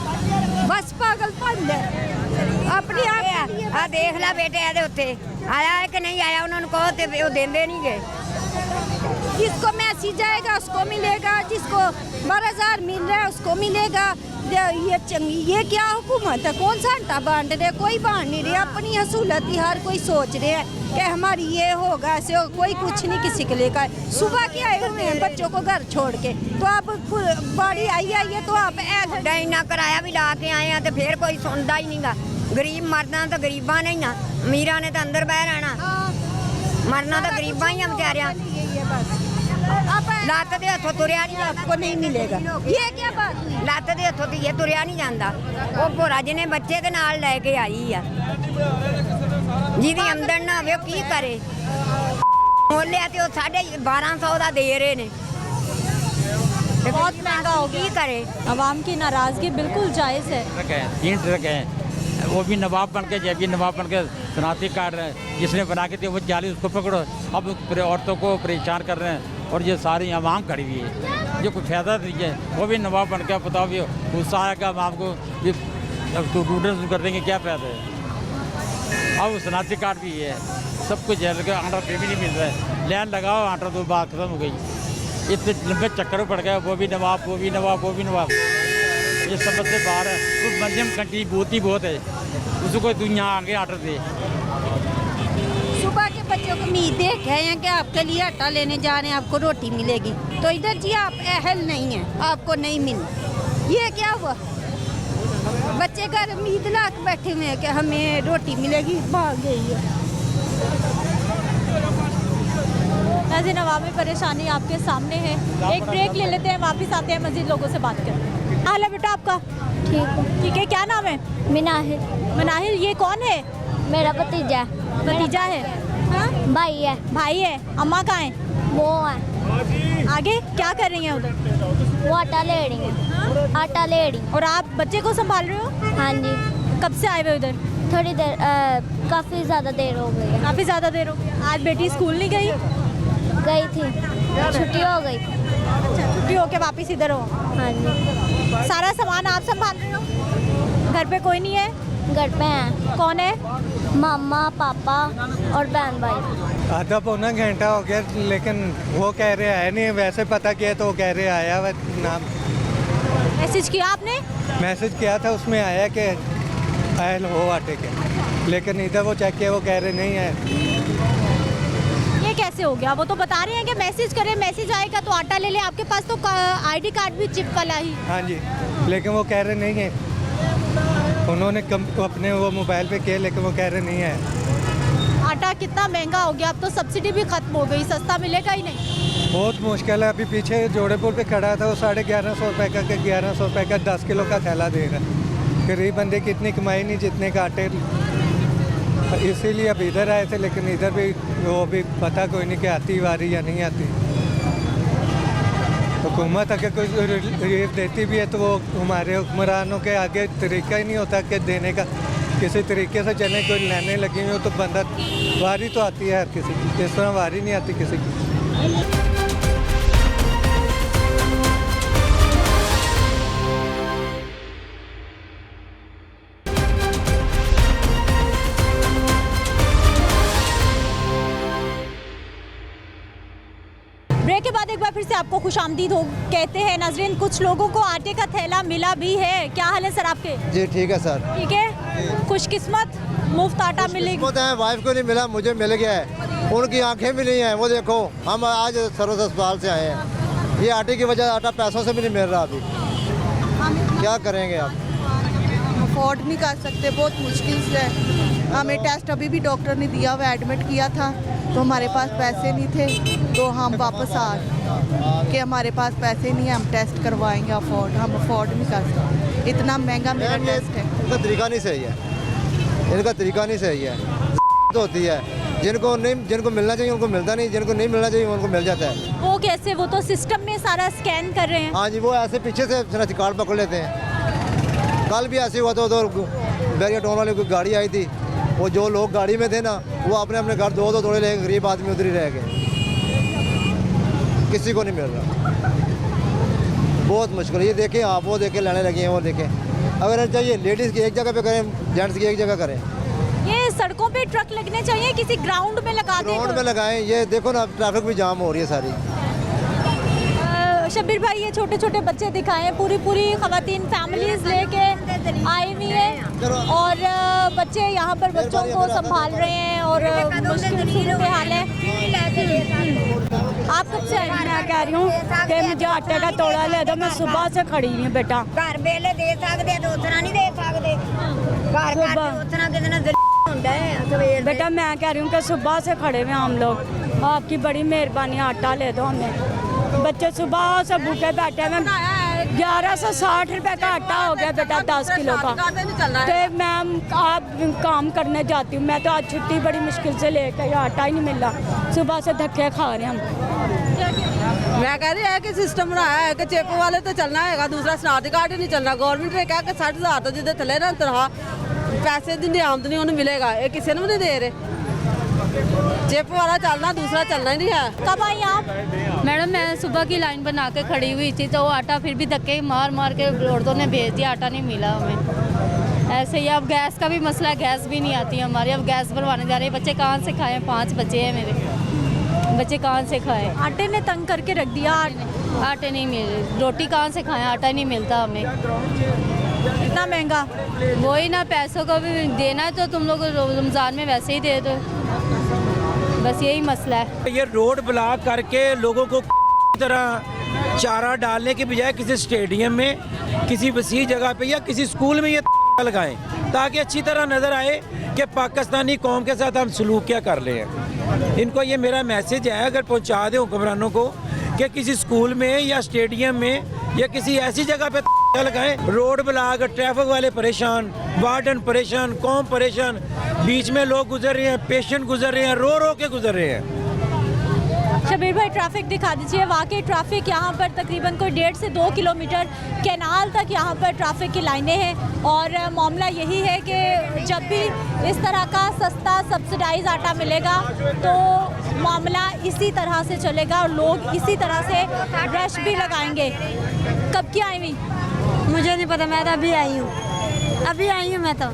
बस पागलपन है अपने आप। आ देख ला बेटे, ਇਹਦੇ ਉੱਤੇ आया है कि नहीं आया, उन्होंने कहो ते वो देंदे नहीं गए। जिसको मैसेज आएगा उसको मिलेगा, जिसको 12,000 मिल रहा है उसको मिलेगा। ये चंगी, ये क्या हुकूमत है? कौन सा आटा बांट रहे? कोई बांट नहीं रहे, अपनी हसूलत ही हर कोई सोच रहे हैं कि हमारी ये होगा, ऐसे हो। कोई कुछ नहीं किसी के लिए का। सुबह के आए हुए हैं बच्चों को घर छोड़ के, तो आप बाड़ी आई है तो आप इन्ना किराया भी ला के आए हैं तो फिर कोई सुनता ही नहीं गा। गरीब मरना तो गरीबा ने ही ना, अमीरा ने तो अंदर बह रहना, मरना तो गरीबा ही है बेचारिया। ਲੱਤ ਦੇ ਹੱਥੋਂ ਤੁਰਿਆ ਨਹੀਂ, आपको नहीं मिलेगा। ये क्या बात? ਲੱਤ ਦੇ ਹੱਥੋਂ ਤੇ ਇਹ ਤੁਰਿਆ ਨਹੀਂ ਜਾਂਦਾ। ਉਹ ਭੋਰਾ ਜਿਹਨੇ ਬੱਚੇ ਦੇ ਨਾਲ ਲੈ ਕੇ ਆਈ ਆ, ਜਿਹਦੀ ਆਮਦਨ ਨਾ ਹੋਵੇ ਉਹ ਕੀ ਕਰੇ? ਮੋਲਿਆ ਤੇ ਉਹ 1250 ਦਾ ਦੇ ਰਹੇ ਨੇ। बहुत महंगा हो गया, करे। आवाम की नाराजगी बिल्कुल जायज़ है। 3 ट्रक हैं, वो भी नवाब बन के, जब भी नवाब बन के शनाख्ती कार्ड जिसने बना के थे वो जाली, उसको पकड़ो। अब औरतों को परेशान कर रहे हैं और ये सारी आवाम खड़ी हुई है, जो कोई फायदा नहीं है। वो भी नवाब बन के, बताओ भी गुस्सा आएगा आवाम को, ये तो डूडर कर देंगे, क्या फायदा है? अब शनाख्ती कार्ड भी है, सब कुछ है, लेकिन आटा फिर भी नहीं मिल रहा है। लाइन लगाओ, आटा तो बात खत्म हो गई। इतने लंबे चक्कर पड़ गए, वो भी नवाब, वो भी नवाब, वो भी नवाब। ये समझ से बाहर है। तो मध्यम कंट्री बहुत है, उसको दुनिया आगे आर्डर दे। सुबह के बच्चों को उम्मीद देख गए हैं कि आपके लिए आटा लेने जा रहे हैं, आपको रोटी मिलेगी, तो इधर जी आप अहल नहीं हैं, आपको नहीं मिली। ये क्या हुआ? बच्चे घर उम्मीद ला के बैठे हुए हैं कि हमें रोटी मिलेगी, भाग गई है। नाज़रीन, अवामी परेशानी आपके सामने है। एक ब्रेक ले लेते हैं, वापस आते हैं, मज़ीद लोगों से बात करते हैं। हाल है बेटा आपका? ठीक है। क्या नाम है? मिनाहिल। मिनाहिल, ये कौन है? मेरा भतीजा। भतीजा है? हाँ? भाई है। भाई है। अम्मा कहाँ है? वो है। आगे क्या कर रही हैं उधर? वो आटा ले रही है। आटा ले रही। और आप बच्चे को संभाल रहे हो? हाँ जी। कब से आए हुए उधर? थोड़ी देर, काफ़ी ज़्यादा देर हो गई है। काफ़ी ज़्यादा देर हो गई। आज बेटी स्कूल नहीं गई? गई थी, छुट्टी हो गई। अच्छा, छुट्टी होके वापस इधर हो? हाँ जी। सारा सामान आप संभाल रहे हो? घर पे कोई नहीं है? घर पे हैं। कौन है? मामा पापा और बहन भाई। आधा पौना घंटा हो गया, लेकिन वो कह रहे आया नहीं। वैसे पता किया तो वो कह रहे आया हुआ नाम। मैसेज किया आपने? मैसेज किया था, उसमें आया कि आयल हो आटे के, लेकिन इधर वो चेक किया, वो कह रहे नहीं है। ये कैसे हो गया? वो तो बता रहे हैं कि मैसेज करें, मैसेज आएगा तो आटा ले ले। आपके पास तो आईडी कार्ड भी चिप वाला ही। हाँ जी, लेकिन वो कह रहे नहीं है। उन्होंने अपने वो मोबाइल पे किया, लेकिन वो कह रहे नहीं है। आटा कितना महंगा हो गया, अब तो सब्सिडी भी खत्म हो गई, सस्ता मिलेगा ही नहीं। बहुत मुश्किल है। अभी पीछे जोड़ेपुर पे खड़ा था, वो 1150 रुपये का 1100 रुपये का 10 किलो का थैला दे रहा है। गरीब बंदे की इतनी कमाई नहीं जितने का आटे। इसीलिए अब इधर आए थे, लेकिन इधर भी वो भी पता कोई नहीं कि आती वारी या नहीं आती। हुकूमत अगर कोई रिलीफ देती भी है तो वो हमारे हुक्मरानों के आगे तरीका ही नहीं होता कि देने का। किसी तरीके से चले, कोई लेने लगी हुई हो तो बंदा वारी तो आती है हर किसी की, इस तरह वारी नहीं आती किसी की। ब्रेक के बाद एक बार फिर से आपको खुशामदीद हो कहते हैं नाजरीन। कुछ लोगों को आटे का थैला मिला भी है। क्या हाल है सर आपके? जी ठीक है सर। ठीक है, खुशकिस्मत मुफ्त आटा मिलेगा। वाइफ को नहीं मिला, मुझे मिल गया है। उनकी आंखें भी नहीं है। वो देखो, हम आज सरोज अस्पताल से आए हैं। ये आटे की वजह आटा पैसों से भी नहीं मिल रहा। अभी क्या करेंगे आप? अफोर्ड नहीं कर सकते, बहुत मुश्किल से। हमें टेस्ट अभी भी डॉक्टर ने दिया हुआ, एडमिट किया था तो हमारे पास पैसे नहीं थे, तो हम वापस आ गए कि हमारे पास पैसे नहीं है, हम टेस्ट करवाएंगे। हम अफोर्ड नहीं कर सकते, इतना महंगा मेरा टेस्ट है। इनका तरीका नहीं सही है, इनका तरीका नहीं सही है। तो होती है, जिनको मिलना चाहिए उनको मिलता नहीं, जिनको नहीं मिलना चाहिए उनको मिल जाता है। वो कैसे? वो तो सिस्टम में सारा स्कैन कर रहे हैं। हाँ जी, वो ऐसे पीछे से शनाख्ती कार्ड पकड़ लेते हैं। कल भी ऐसे हुआ था, तो बैरिया टाउन वाली कोई गाड़ी आई थी, वो जो लोग गाड़ी में थे ना, वो अपने अपने घर दो थोड़े ले, गरीब आदमी उधर ही रह गए। किसी को नहीं मिल रहा, बहुत मुश्किल। ये देखें आप, वो देखें लाने लगे हैं, वो देखें। अगर चाहिए लेडीज़ की एक जगह पे करें, जेंट्स की एक जगह करें। ये सड़कों पे ट्रक लगने चाहिए, किसी ग्राउंड में लगा दें। ग्राउंड में लगाएं। ये देखो ना, ट्रैफिक भी जाम हो रही है सारी। शब्बीर भाई, ये छोटे छोटे बच्चे दिखाएं, पूरी खवातीन फैमिलीज लेके आई हुई है और बच्चे यहाँ पर बच्चों को संभाल रहे हैं और मुश्किल सूरत हाल है। आप कब से आई? मैं कह रही हूँ कि मुझे आटे का तोड़ा ले दो, मैं सुबह से खड़ी हुई हूँ बेटा। घर बेले दे सकते तो उतना नहीं दे सकते। घर उतना कितना होता है सवेर। बेटा मैं कह रही हूँ कि सुबह से खड़े हुए हम लोग, आपकी बड़ी मेहरबानी, आटा ले दो हमें। बच्चे सुबह से भूखे बैठे हैं। 1160 रुपए का आटा हो गया बेटा 10 किलो का। तो मैम आप काम करने जाती हूँ, मैं तो आज छुट्टी बड़ी मुश्किल से लेकर, आटा ही नहीं मिल रहा, सुबह से धक्के खा रहे हैं हम। मैं कह रही है कि सिस्टम बनाया है कि चेप वाले तो चलना है, दूसरा शनाख्ती कार्ड ही नहीं चलना। गवर्नमेंट ने कहा कि 60,000 तो जिदे थले ना तनखा पैसे दी आमदनी उन्हें मिलेगा, ये किसी ने भी नहीं दे रहे। चेप वाला चलना, दूसरा चलना ही नहीं है। कब आई आप? मैडम मैं सुबह की लाइन बना के खड़ी हुई थी, तो वो आटा फिर भी धक्के मार मार के औरतों ने भेज दिया, आटा नहीं मिला हमें। ऐसे ही अब गैस का भी मसला है, गैस भी नहीं आती हमारी, अब गैस भरवाने जा रहे हैं। बच्चे कहाँ से खाएं? 5 बच्चे हैं मेरे, बच्चे कहाँ से खाएं? आटे ने तंग करके रख दिया। आटे नहीं मिल रहे, रोटी कहाँ से खाएं? आटा नहीं मिलता हमें, इतना महंगा। वही ना, पैसों को भी देना है तो तुम लोग रमज़ान में वैसे ही दे दो, बस यही मसला है। ये रोड ब्लॉक करके लोगों को तरह चारा डालने के बजाय किसी स्टेडियम में, किसी वसी जगह पे या किसी स्कूल में ये लगाएं, ताकि अच्छी तरह नज़र आए कि पाकिस्तानी कौम के साथ हम सलूक क्या कर रहे हैं। इनको ये मेरा मैसेज है, अगर पहुंचा दें हुक्मरानों को कि किसी स्कूल में या स्टेडियम में या किसी ऐसी जगह पे लगाएं। रोड ब्लॉक, ट्रैफिक वाले परेशान, वार्डन परेशान, कौम परेशान, बीच में लोग गुजर रहे हैं, पेशेंट गुजर रहे हैं, रो रो के गुजर रहे हैं। शबीर भाई ट्रैफिक दिखा दीजिए। वाकई ट्रैफिक यहाँ पर तकरीबन कोई 1.5 से 2 किलोमीटर कैनाल तक यहाँ पर ट्रैफिक की लाइनें हैं और मामला यही है कि जब भी इस तरह का सस्ता सब्सिडाइज आटा मिलेगा तो मामला इसी तरह से चलेगा और लोग इसी तरह से रश भी लगाएंगे। कब की आई हुई? मुझे नहीं पता, मैं तो अभी आई हूँ, मैं तो।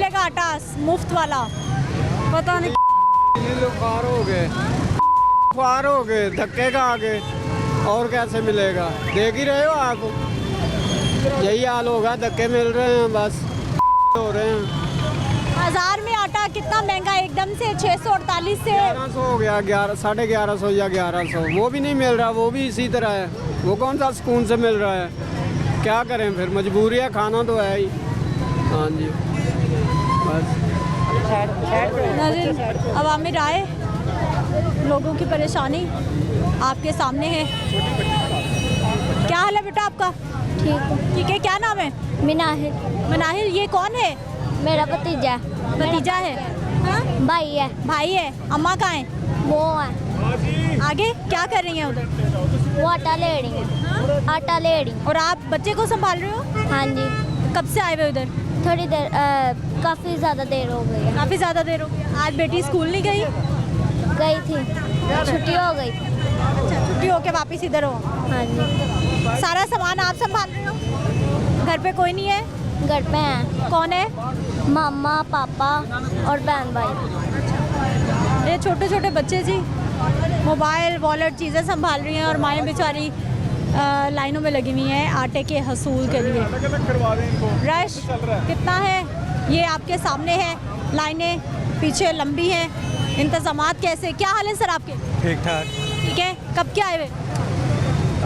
मिलेगा आटा मुफ्त वाला? पता नहीं लोग फार हो गए धक्के का आगे, और कैसे मिलेगा? देख ही रहे हो आप, यही हाल होगा, धक्के मिल रहे हैं, बस हो रहे हैं। बाजार में आटा कितना महंगा एकदम से 648 से 1100 हो गया, 1150 या 1100, वो भी नहीं मिल रहा, वो भी इसी तरह है। वो कौन सा सुकून से मिल रहा है? क्या करें फिर, मजबूरी है, खाना तो है ही। हाँ जी बस। नाज़रीन, अवामी राय, लोगों की परेशानी आपके सामने है। क्या हाल है बेटा आपका? ठीक है। क्या नाम है? मनाहिल। ये कौन है? मेरा भतीजा भतीजा है। हाँ? भाई है। अम्मा कहाँ है? वो है आगे क्या कर रही हैं उधर? वो आटा ले रही है। आटा ले रही। और आप बच्चे को संभाल रहे हो? हाँ जी। कब से आए हुए उधर? थोड़ी देर, काफ़ी ज़्यादा देर हो गई है। काफ़ी ज़्यादा देर हो गई। आज बेटी स्कूल नहीं गई? गई थी, छुट्टी हो गई। अच्छा, छुट्टी होके वापस इधर हो? हाँ जी। सारा सामान आप संभाल रहे हो? घर पे कोई नहीं है? घर पे हैं। कौन है? मामा, पापा और बहन भाई। ये छोटे छोटे बच्चे जी मोबाइल वॉलेट चीज़ें संभाल रही हैं और माएँ बेचारी लाइनों में लगी हुई हैं आटे के हसूल के लिए। रश कितना है ये आपके सामने है, लाइनें पीछे लंबी हैं, इंतज़ामात कैसे? क्या हाल है सर आपके? ठीक ठाक। ठीक है। कब क्या आए हुए?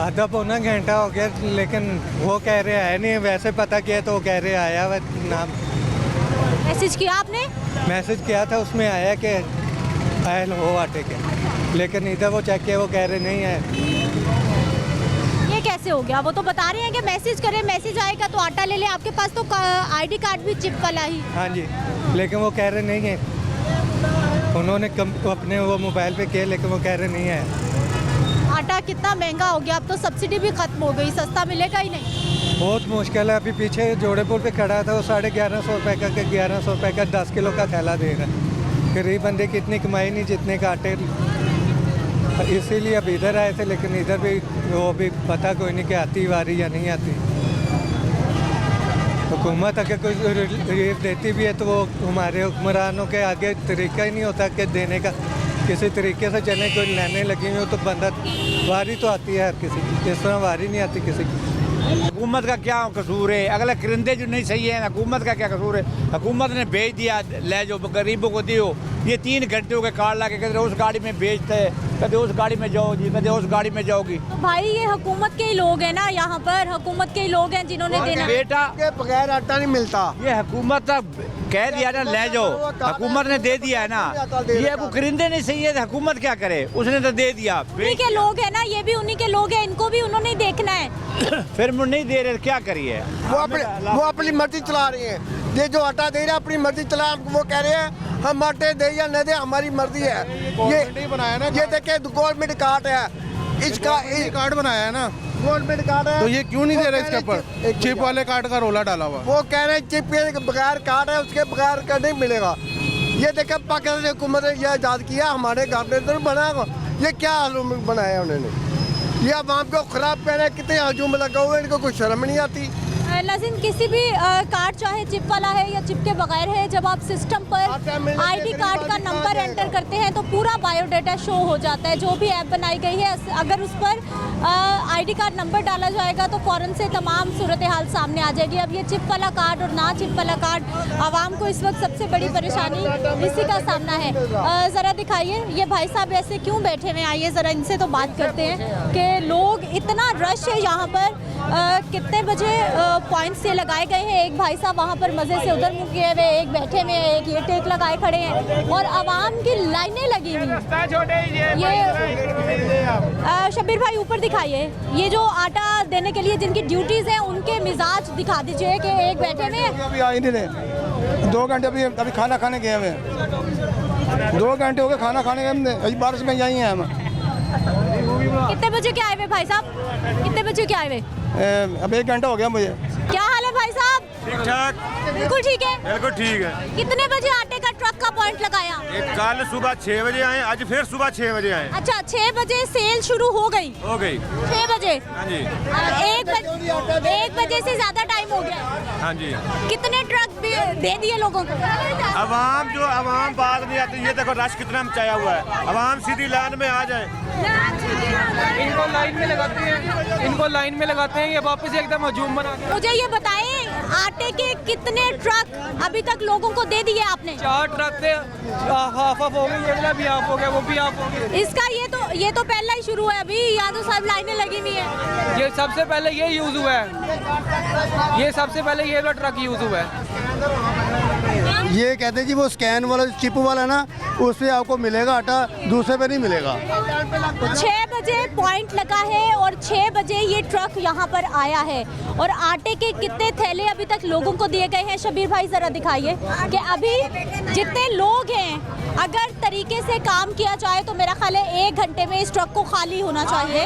आधा पौना घंटा हो गया, लेकिन वो कह रहे आए नहीं, वैसे पता किया तो वो कह रहे आया हुआ नाम। मैसेज किया आपने? मैसेज किया था, उसमें आया कि आयल हो आटे के, लेकिन इधर वो चेक किया, वो कह रहे नहीं है। ये कैसे हो गया? वो तो बता रहे हैं कि मैसेज करें, मैसेज आएगा तो आटा ले ले। आपके पास तो आईडी कार्ड भी चिप वाला ही। हाँ जी, लेकिन वो कह रहे नहीं है। उन्होंने अपने वो मोबाइल पे किया, लेकिन वो कह रहे नहीं है। आटा कितना महंगा हो गया, अब तो सब्सिडी भी खत्म हो गई, सस्ता मिलेगा ही नहीं। बहुत मुश्किल है। अभी पीछे जोड़ेपुर पे खड़ा था, वो 1150 रुपये का 1100 रुपये का 10 किलो का थैला दे रहा है। गरीब बंदे की इतनी कमाई नहीं जितने का आटे, इसीलिए अब इधर आए थे, लेकिन इधर भी वो भी पता कोई नहीं कि आती वारी या नहीं आती। हुकूमत अगर कोई रिलीफ देती भी है तो वो हमारे हुक्मरानों के आगे तरीका ही नहीं होता कि देने का। किसी तरीके से चले, कोई लेने लगी हुई हो तो बंदा, वारी तो आती है हर किसी की, इस तरह वारी नहीं आती किसी की। हुकूमत का क्या कसूर है? अगले करिंदे जो नहीं सही है, हुकूमत का क्या कसूर है? हुकूमत ने भेज दिया, ले जाओ, गरीबों को दियो। ये 3 घंटे हो गए कार ला के, कहते उस गाड़ी में भेजते हैं, कहते उस गाड़ी में जाओ जी, कहते उस गाड़ी में जाओगी। तो भाई ये हुकूमत के ही लोग हैं ना, यहाँ पर हुकूमत के ही लोग हैं जिन्होंने देना। बेटा के बगैर आटा नहीं मिलता। ये हुकूमत कह दिया ना ले जाओ, हुकूमत ने दे दिया है ना। ये को करिंदे नहीं सही है, हुकूमत क्या करे? उसने तो दे दिया। उन्हीं के लोग हैं ना, ये भी उन्हीं के लोग हैं, इनको भी उन्होंने ही देखना है। फिर नहीं दे रहे, क्या करिए? वो अपनी मर्जी चला रही है। ये जो आटा दे रहे हैं अपनी मर्जी चला, वो कह रहे हैं हम आटे दे या न दे हमारी मर्जी है। ये बनाया ना, ये देखिए गवर्नमेंट कार्ड है, इसका कार्ड बनाया है ना, गवर्नमेंट कार्ड है। तो ये क्यों नहीं दे रहे इसके ऊपर? चिप वाले कार्ड का रोला डाला हुआ। वो कह रहे हैं चिप के बगैर कार्ड है, उसके बगैर का नहीं मिलेगा। ये देखिए पाकिस्तान हुकूमत ने यह आज़ाद किया, हमारे गवर्नमेंट ने बनाया। ये क्या हजूम बनाया उन्होंने? ये आवाम को खराब कह रहे हैं, कितने हजूम लगा हुए, इनको कोई शर्म नहीं आती। नाज़रीन, किसी भी कार्ड चाहे चिप वाला है या चिप के बगैर है, जब आप सिस्टम पर आईडी कार्ड का नंबर एंटर करते हैं तो पूरा बायोडाटा शो हो जाता है। जो भी ऐप बनाई गई है, अगर उस पर आईडी कार्ड नंबर डाला जाएगा तो फ़ौरन से तमाम सूरत हाल सामने आ जाएगी। अब ये चिप वाला कार्ड और ना चिप वाला कार्ड, आवाम को इस वक्त सबसे बड़ी परेशानी इसी का सामना है। ज़रा दिखाइए ये भाई साहब ऐसे क्यों बैठे हुए हैं, आइए ज़रा इनसे तो बात करते हैं कि लोग, इतना रश है यहाँ पर। कितने बजे पॉइंट्स ये लगाए गए हैं? एक भाई साहब वहाँ पर मज़े से उधर मुँह किए हुए, एक बैठे हुए, एक ये टेक लगाए खड़े हैं और आवाम की लाइनें लगी हुई। ये शब्बीर भाई ऊपर दिखाइए, ये जो आटा देने के लिए जिनकी ड्यूटीज़ हैं उनके मिजाज दिखा दीजिए कि एक बैठे हुए अभी आई नहीं रहे, 2 घंटे अभी खाना खाने गए हुए, 2 घंटे हो गए खाना खाने गए, अभी बारिश में आई हैं हम। कितने बजे के आए हुए भाई साहब? कितने बजे के आए हुए? अब 1 घंटा हो गया मुझे। क्या हाल है भाई साहब? ठीक ठाक। बिल्कुल ठीक है। बिल्कुल ठीक है। कितने बजे आटे का ट्रक का पॉइंट लगाया? कल सुबह 6 बजे आए, आज फिर सुबह 6 बजे आए। अच्छा, 6 बजे सेल शुरू हो गई? हो गई 6 बजे। हाँ जी। 1 बजे से ज्यादा टाइम हो गया। हाँ जी। कितने ट्रक दे दिए लोगों को? अवाम बात नहीं आती। ये देखो रश कितना मचाया हुआ है। अवाम सीधी लाइन में आ जाए। इनको लाइन में लगाते हैं, ये वापस एकदम हजूम बना के। मुझे ये बताएं, आटे के कितने ट्रक अभी तक लोगों को दे दिए आपने? 4 ट्रक थे, हाफ हो गए, ये वाला भी हाफ हो गया, वो भी हाफ हो गया। इसका ये तो पहला ही शुरू है, अभी या तो सब लाइनें लगी हुई है। ये सबसे पहले ये यूज हुआ है, ये सबसे पहले ये वाला ट्रक यूज हुआ है। ये कहते हैं जी वो स्कैन वाला चिप वाला ना, उससे आपको मिलेगा आटा, दूसरे पे नहीं मिलेगा। 6 बजे पॉइंट लगा है और 6 बजे ये ट्रक यहाँ पर आया है। और आटे के कितने थैले अभी तक लोगों को दिए गए हैं? शबीर भाई जरा दिखाइए कि अभी जितने लोग हैं, अगर तरीके से काम किया जाए तो मेरा ख्याल है 1 घंटे में इस ट्रक को खाली होना चाहिए।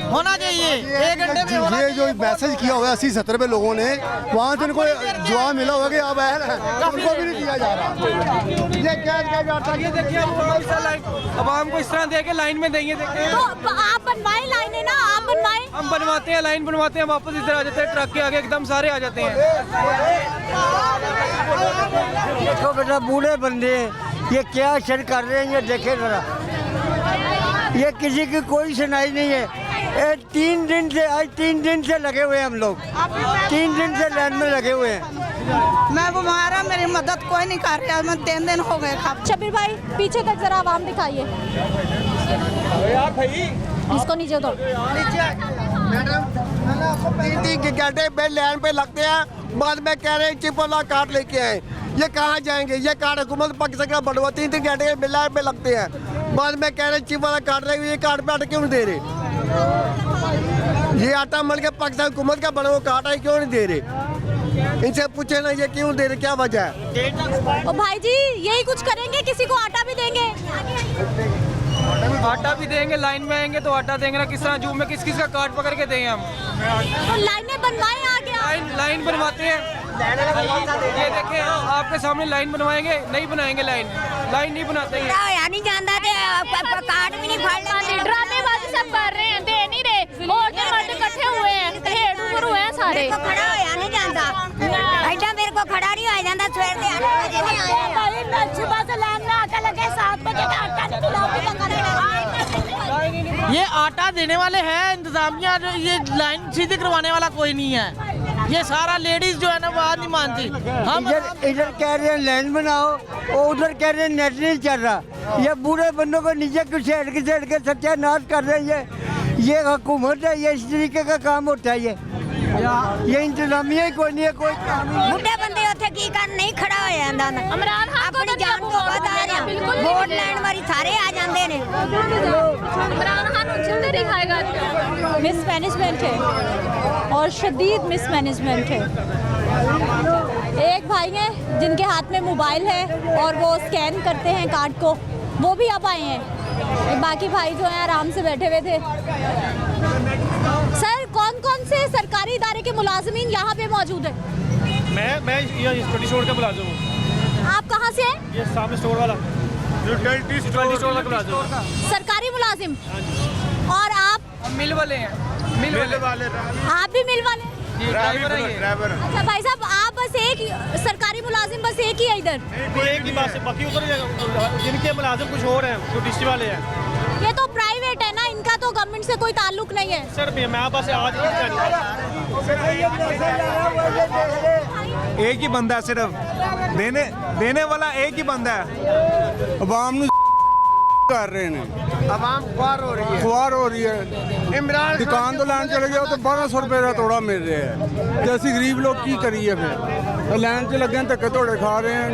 होना चाहिए 1 घंटे में होना। ये जो मैसेज किया हुआ है 80-70 पे लोगों ने, वहाँ से इनको जवाब मिला होगा कि अब आया ना, उनको भी नहीं दिया जा रहा। ये क्या जाता है? ये देखिए अब हमको इस तरह दे के लाइन में देंगे। देखिए तो आप बनवाए लाइनें ना, आप बनवाए। हम बनवाते हैं, लाइन बनवाते हैं, वापस इधर आ जाते हैं, ट्रक के आगे एकदम सारे आ जाते हैं। देखो बेटा, बूढ़े बंदे ये क्या शर कर रहे हैं, ये देखे जरा। ये किसी की कोई सुनाई नहीं है। 3 दिन से, आज 3 दिन से लगे हुए हैं हम लोग, 3 दिन से लाइन में लगे हुए हैं। मैं बीमार, मेरी मदद कोई नहीं कर रहा, मैं 3 दिन हो गए। शबीर भाई पीछे कर जरा, आवाम दिखाइए। इसको नीचे उतारो। 3 घंटे पे लाइन पे लगते हैं, बाद में कह रहे हैं चिप वाला कार्ड लेके आए। ये कहाँ जाएंगे? ये कार्ड हुकूमत पाकिस्तान का बढ़वा 3 घंटे लाइन पे लगते हैं, बाद में कह रहे हैं चिप वाला कार्ड रहेगा। ये कार्ड पे आटा क्यों नहीं दे रहे? ये आटा मिल के पाकिस्तान हुकूमत का बना हुआ कार्ड है, क्यों नहीं दे रहे? इनसे पूछे ना ये क्यों दे रहे, क्या वजह है? ओ भाई जी, यही कुछ करेंगे, किसी को आटा भी देंगे? आटा भी देंगे, लाइन में आएंगे तो आटा देंगे ना। किस तरह जूम में किस किस का कार्ड पकड़ के देंगे हम? तो लाइनें बनवाए आगे। लाइन बनवाते हैं। ये देखें, आपके सामने लाइन बनवाएंगे, नहीं बनाएंगे लाइन नहीं बनाते हैं। नहीं जानता कार्ड भी नहीं फाड़। ड्रामेबाजी सब कर रहे हैं, दे नहीं रहे। और मर्द इकट्ठे हुए हैं, हेड ऊपर हुए हैं सारे। खड़ा होया नहीं जानता, ऐसा मेरे को खड़ा नहीं हो जाता। सवेर से 8 बजे नहीं आया, सुबह से लाइन में आटा लगे, 7 बजे का आटा नहीं। ये आटा देने वाले हैं इंतजामिया, जो ये लाइन सीधी करवाने वाला कोई नहीं है। ये सारा लेडीज जो है ना बात नहीं मानती। हम इधर कह रहे हैं लाइन बनाओ, और उधर कह रहे हैं नेट नहीं चल रहा। ये बूढ़े बंदों को नीचे घसीट के सत्यानाश कर रहे हैं। ये हुकूमत है, ये इस तरीके का काम होता है। ये इंतजामिया ही कोई नहीं है, कोई बुढ़े बंदे ਉੱਥੇ ਕੀ ਕਰਨ ਨਹੀਂ ਖੜਾ ਹੋ ਜਾਂਦਾ ਨਾ। इमरान खान अपनी जान को बात आ रहा, वोट लैंड वाली सारे आ जाते ने। इमरान खान उछलते नहीं खाएगा। मिसमैनेजमेंट है और शदीद मिसमैनेजमेंट है। एक भाई हैं जिनके हाथ में मोबाइल है और वो स्कैन करते हैं कार्ड को, वो भी अब आए हैं। बाकी भाई जो हैं आराम से बैठे हुए थे। सर, कौन कौन से सरकारी इदारे के मुलाजमीन यहाँ पे मौजूद है? मैं ये स्टोर का मुलाजिम हूँ। आप कहाँ से हैं? ये सामने स्टोर वाला, जो 20 स्टोर का मुलाजिम। सरकारी मुलाजिम। और आप? मिल वाले हैं। मिल वाले। आप भी मिल वाले? ड्राइवर। अच्छा भाई साहब, आप बस एक सरकारी मुलाजिम, बस एक ही है इधर? एक ही बात है, बाकी उधर जिनके मुलाजिम कुछ और हैं, जो डिस्ट्रिक्ट वाले हैं। ये तो प्राइवेट है ना, इनका तो गवर्नमेंट से कोई ताल्लुक नहीं है। सर मैं बस आज एक ही बंदा है, सिर्फ देने वाला एक ही बंदा है। अवाम कर रहे हैं, अवाम ख्वार हो रही है। इमरान दुकान तो लैन चले गए तो 1200 रुपए का तोड़ा मिल रहा है। जैसे गरीब लोग की करिए, फिर लैन से लगे धक्के तोड़े खा रहे हैं।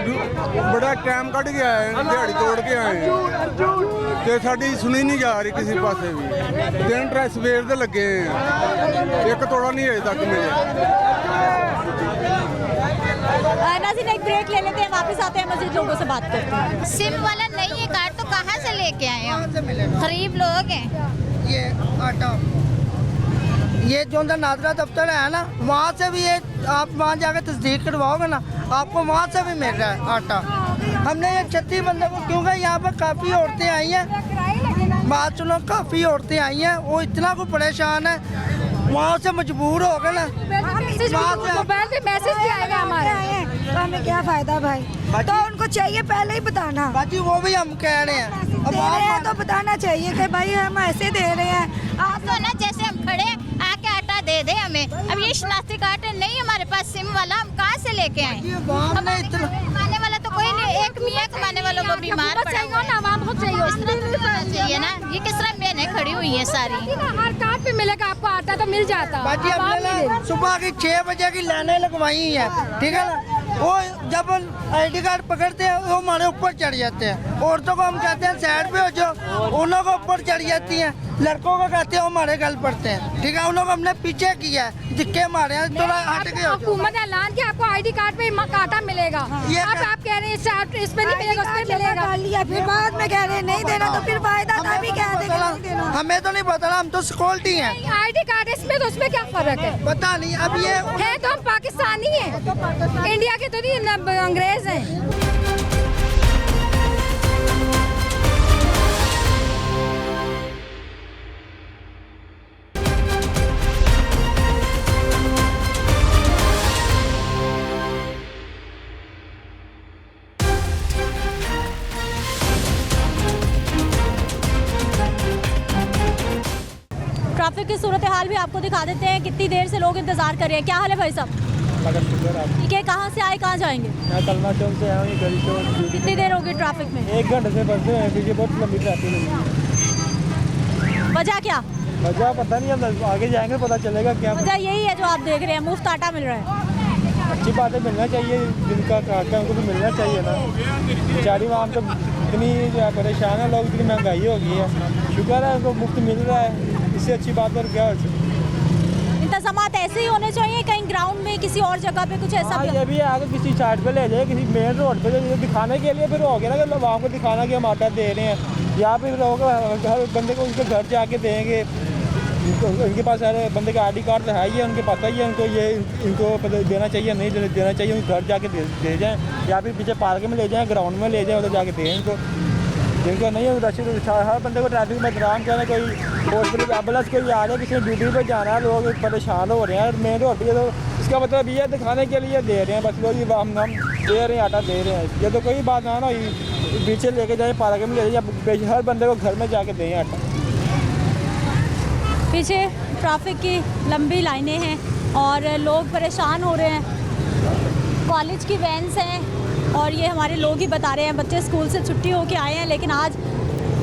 बड़ा टाइम कट गया है, दिहाड़ी तोड़ के आए हैं तो साड़ी सुनी नहीं जा रही किसी पासे भी। दिन ट्रैस सवेर दे लगे हैं, एक तोड़ा नहीं अजे तक मिले। नाज़रीन, एक ब्रेक ले लेते हैं, वापस आते हैं, मज़ीद लोगों से बात करते हैं। सिम वाला नहीं है कार्ड, तो कहाँ से लेके आए हम? गरीब लोग हैं। ये आटा ये जो नादरा दफ्तर है ना, वहाँ से भी ये आप वहाँ जाकर तस्दीक करवाओगे ना, आपको वहाँ से भी मिल रहा है आटा। हमने ये 36 बंदे को, क्योंकि यहाँ पर काफ़ी औरतें आई हैं, बात सुनो, काफ़ी औरतें आई हैं, वो इतना को परेशान है, वहाँ से मजबूर हो गए ना। मोबाइल पे मैसेज भी आएगा हमारे, तो हमें क्या फ़ायदा भाई? तो उनको चाहिए पहले ही बताना। बाजी वो भी हम कह रहे हैं, अब दे रहे हैं तो बताना चाहिए कि भाई हम ऐसे दे रहे हैं। आप तो ना जैसे हम खड़े आके आटा दे दे हमें। अब ये शनाख्ती कार्ड नहीं हमारे पास सिम वाला, हम कहाँ से लेके आए? कमाने वाला तो कोई नहीं, एक मियाँ कमाने वालों को बीमार पड़ा हुआ है। आवाम को चाहिए, इस तरह तो होना चाहिए ना। ये किस तरह बहनें खड़ी हुई हैं सारी? हर कार्ड पे मिलेगा आपको आटा, तो मिल जाता। बाकी हमने सुबह की 6 बजे की लाइनें लगवाई हैं, ठीक है ना। वो जब ID कार्ड पकड़ते हैं वो हमारे ऊपर चढ़ जाते हैं। औरतों को हम कहते हैं साइड पे हो जाओ, उन लोगों को ऊपर चढ़ जाती हैं। लड़कों को कहते हैं हमारे गल पड़ते हैं, ठीक है। उन लोग हमने पीछे किया है, दिक्के हमारे यहाँ थोड़ा हट गए। हुकूमत ने ऐलान किया आपको ID कार्ड पे आटा मिलेगा। अब आप कह रहे हैं इस पे नहीं मिलेगा, उस पे मिलेगा, फिर बाद में कह रहे हैं नहीं देना, तो फिर वायदा था भी कह देगा। हमें तो नहीं पता, हम तो सिक्योरिटी हैं। ID कार्ड इसमें तो उसमें क्या फर्क है पता नहीं। अब ये है तो हम पाकिस्तानी हैं, इंडिया के तो नहीं अंग्रेज हैं। ट्रैफिक की सूरत हाल भी आपको दिखा देते हैं, कितनी देर से लोग इंतजार कर रहे हैं। क्या हाल है भाई साहब? ठीक है, कहाँ से आए, कहाँ जाएंगे? मैं कलमा चौक से आया हूँ, गली चौक। कितनी देर होगी ट्रैफिक में? 1 घंटे से फंसे हैं, क्योंकि बहुत लंबी ट्रैफिक है। वजह क्या? वजह पता नहीं, हम आगे जाएंगे पता चलेगा क्या। वजह यही है जो आप देख रहे हैं, मुफ्त आटा मिल रहा है। अच्छी बात है, मिलना चाहिए, जिनका काटा उनको भी मिलना चाहिए ना। बेचारी वहाँ तो इतनी परेशान है लोग, इतनी महंगाई हो गई है। शुक्र है उनको मुफ्त मिल रहा है, इससे अच्छी बात और क्या हो सकती है। इंतजामात ऐसे ही होने चाहिए, कहीं ग्राउंड में किसी और जगह पे कुछ ऐसा भी? ये भी आगे किसी साइड पे ले जाए, किसी मेन रोड पे दिखाने के लिए, फिर हो गया ना कि वहाँ को दिखाना कि हम आटा दे रहे हैं। यहाँ पे लोग हर बंदे को उनके घर जाके देंगे, उनके पास सारे बंदे का ID कार्ड है ही है, उनके पता ही है उनको, ये इनको देना चाहिए नहीं देना चाहिए, उनके घर जाके दे जाएँ, या फिर पीछे पार्क में ले जाएँ, ग्राउंड में ले जाएँ, उधर जाके दें इनको। जिनको नहीं है रश, हर बंदे को ट्रैफिक में दौरान क्या है, कोई हॉस्पिटल एम्बुलेंस कोई आ रहा है, किसी ड्यूटी पे जाना है, लोग परेशान हो रहे हैं मेन रोड पे। तो इसका मतलब ये दिखाने के लिए दे रहे हैं बस लोग, हम दे रहे हैं आटा दे रहे हैं। ये तो कोई बात ना ना, पीछे लेके जाए, पार्क में ले जाए, हर बंदे को घर में जाके दें आटा। पीछे ट्रैफिक की लंबी लाइनें हैं और लोग परेशान हो रहे हैं। कॉलेज की वैन्स हैं और ये हमारे लोग ही बता रहे हैं, बच्चे स्कूल से छुट्टी होके आए हैं, लेकिन आज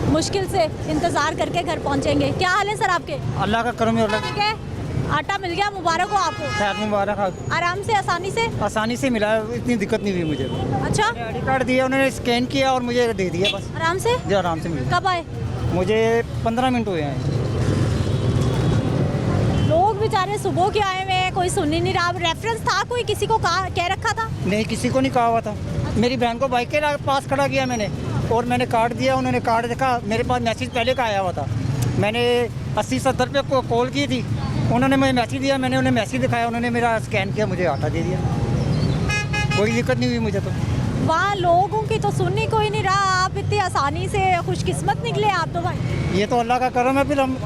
मुश्किल से इंतज़ार करके घर पहुंचेंगे। क्या हाल है सर आपके? अल्लाह का करम है। ठीक है, आटा मिल गया, मुबारक हो आपको। खैर मुबारक। आराम से, आसानी से मिला, इतनी दिक्कत नहीं हुई मुझे। अच्छा, ID कार्ड दिया, उन्होंने स्कैन किया और मुझे दे दिया बस। आराम से? जी आराम से मिला। कब आए? मुझे 15 मिनट हुए हैं। लोग बेचारे सुबह के आए हुए हैं, कोई सुन ही नहीं रहा। रेफरेंस था कोई, किसी को कह रखा था? नहीं, किसी को नहीं कहा हुआ था। मेरी बहन को बाइक के पास खड़ा किया मैंने, और मैंने कार्ड दिया, उन्होंने कार्ड देखा, मेरे पास मैसेज पहले का आया हुआ था। मैंने 80-70 पे को कॉल की थी, उन्होंने मुझे मैसेज दिया, मैंने उन्हें मैसेज दिखाया, उन्होंने मेरा स्कैन किया, मुझे आटा दे दिया। कोई दिक्कत नहीं हुई मुझे। तो वहाँ लोगों की तो सुननी कोई नहीं रहा, आप इतनी आसानी से खुशकिस्मत निकले आप तो भाई। ये तो अल्लाह का करम है। फिर हम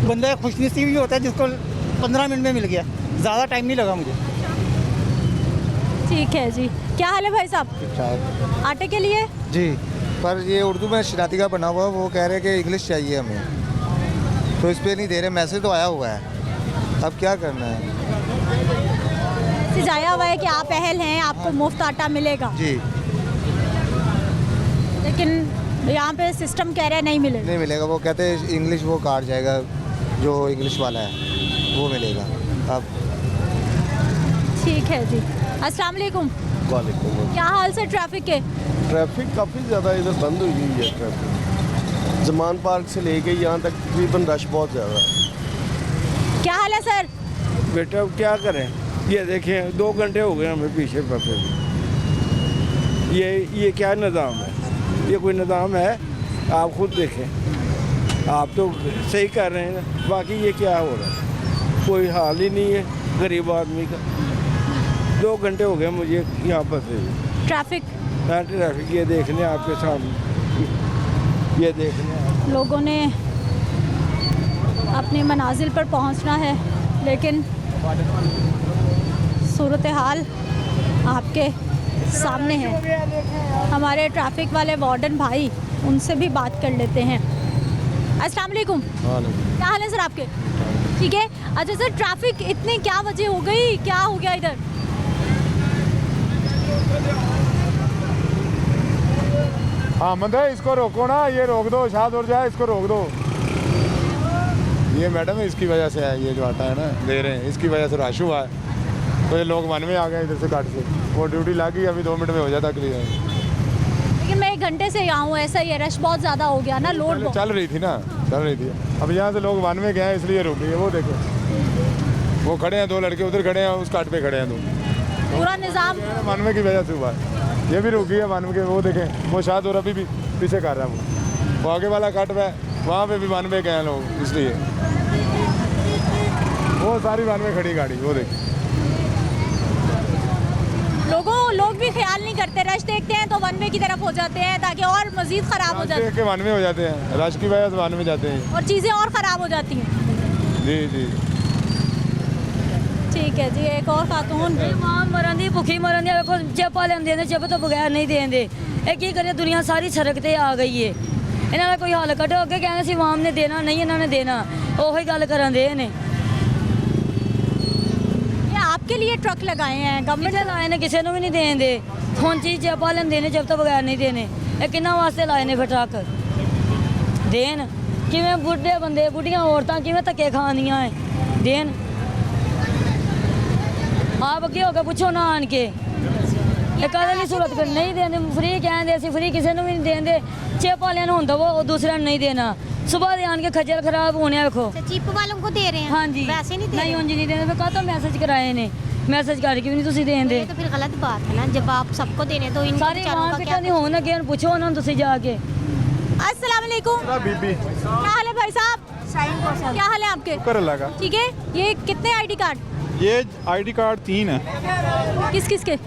बंदे खुशनसीब ही होता है जिसको 15 मिनट में मिल गया, ज़्यादा टाइम नहीं लगा मुझे। ठीक है जी। क्या हाल है भाई साहब? आटे के लिए जी, पर ये उर्दू में शनाती का बना हुआ है, वो कह रहे हैं कि इंग्लिश चाहिए हमें, तो इस पर नहीं दे रहे। मैसेज तो आया हुआ है, अब क्या करना है? मैसेज आया हुआ है कि आप अहल हैं, आपको मुफ्त आटा मिलेगा जी, लेकिन यहाँ पे सिस्टम कह रहा है नहीं मिलेगा। नहीं मिलेगा, वो कहते हैं इंग्लिश वो कार्ड जाएगा, जो इंग्लिश वाला है वो मिलेगा। अब ठीक है जी। अस्सलाम वालेकुम। वालेकुम। क्या हाल से ट्रैफिक के? ट्रैफिक काफ़ी ज़्यादा इधर बंद हुई है ट्रैफिक, जमान पार्क से लेके यहाँ तक तकरीबन रश बहुत ज़्यादा है। क्या हाल है सर? बेटा अब क्या करें, ये देखें 2 घंटे हो गए हमें पीछे फंसे। ये क्या निज़ाम है? ये कोई निज़ाम है? आप खुद देखें, आप तो सही कर रहे हैं, बाकी ये क्या हो रहा है? कोई हाल ही नहीं है गरीब आदमी का। 2 घंटे हो गए मुझे यहाँ पर से। ट्रैफिक ट्रैफिक ये देखने आपके सामने, ये देखने लोगों ने अपनी मनाजिल पर पहुंचना है, लेकिन सूरत हाल आपके सामने है। हमारे ट्रैफिक वाले वार्डन भाई, उनसे भी बात कर लेते हैं। अस्सलाम वालेकुम, क्या हाल है सर आपके? ठीक है। अच्छा सर, ट्रैफिक इतनी क्या वजह हो गई, क्या हो गया इधर? आमद है, इसको रोको ना, ये रोक दो, शायद उड़ जाए, इसको रोक दो। ये मैडम इसकी वजह से है, ये जो आटा है ना दे रहे हैं, इसकी वजह से रश हुआ है। तो ये लोग मन में आ गए इधर से काट से, वो ड्यूटी लगी, अभी 2 मिनट में हो जाता क्लियर। लेकिन मैं 1 घंटे से यहाँ हूँ, ऐसा ही है, रश बहुत ज़्यादा हो गया ना, लोड चल रही थी ना, चल रही थी। अब यहाँ से लोग वन में गए हैं इसलिए रुक गई है। वो देखो, वो खड़े हैं 2 लड़के उधर खड़े हैं, उस काट पे खड़े हैं 2। पूरा निज़ाम वन में की वजह से हुआ है, ये भी रुकी है वन में के। वो देखें, वो शायद और अभी भी पीछे कर रहा है, वो आगे वाला काट पे, वहाँ पे भी वन में गए हैं लोग, इसलिए वो सारी वन में खड़ी गाड़ी। वो देखिए, लोग भी ख्याल नहीं करते, रश देखते हैं तो वन वे की तरफ हो जाते हैं ताकि और मजीद ख़राब हो जाए। वन में हो जाते हैं, रश की वजह से वन में जाते हैं और चीज़ें और ख़राब हो जाती हैं। जी जी ठीक है जी। एक और खातून मां मरन दी, भुखी मरन दी, देखो चेपा लेंदे ने, चेप तो बगैर नहीं देंदे। ये की करे, दुनिया सारी सड़क ते आ गई है। इन्हां दा कोई हल कढो, अगे कहंदे सी आवाम ने देना, नहीं इन्हां ने देना, ओही गल करन दे ने। आपके लिए ट्रक लगाए हैं गवर्नमेंट लाए ने, किसी को भी नहीं देन दे। हुण चीज़ चेपा लेंदे ने, जब तो बगैर नहीं देने। ये किन्ना वास्ते लाए ने फिर ट्रक देन? किवें बुढ़े बंदे, बुढ़ियां औरतां किवें धक्के खांदियां है देन? आप अगे हो गए पूछो ना आन के, कदे नहीं सूरत कर नहीं देंगे। फ्री कहते असं फ्री किसी को भी नहीं देंगे। चेप वाले होंगे वो दूसरे नहीं देना। सुबह दे आन के खज्जल खराब होने। देखो चिप वालों को दे रहे हैं। हाँ जी, वैसे नहीं दे नहीं उंज नहीं देने। कहा तो मैसेज कराए ने, मैसेज करके भी नहीं तुम देंगे। तो फिर गलत बात है ना, जब आप सबको देने तो इन सारे वहाँ पे क्या नहीं होना गया, पूछो उन्होंने तुम जाके। अस्सलाम वालेकुम, बीबी क्या हाल है भाई साहब? क्या हाल है आपके? कर लगा। ठीक है। ये कितने आईडी कार्ड? ये आईडी कार्ड 3 है। किस किस के?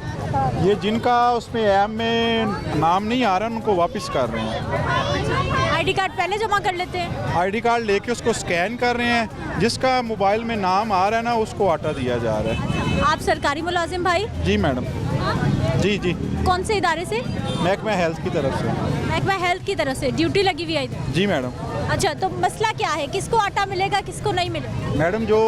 ये जिनका उसमें ऐप में नाम नहीं आ रहा उनको वापस कर रहे हैं। आईडी कार्ड पहले जमा कर लेते हैं। आईडी कार्ड लेके उसको स्कैन कर रहे हैं, जिसका मोबाइल में नाम आ रहा है ना उसको आटा दिया जा रहा है। आप सरकारी मुलाजिम भाई? जी मैडम। जी जी। कौन से इदारे से? महकमा हेल्थ की तरफ से। महकमा हेल्थ की तरफ से ड्यूटी लगी हुई है इधर? जी मैडम। अच्छा, तो मसला क्या है, किसको आटा मिलेगा, किसको नहीं मिलेगा? मैडम जो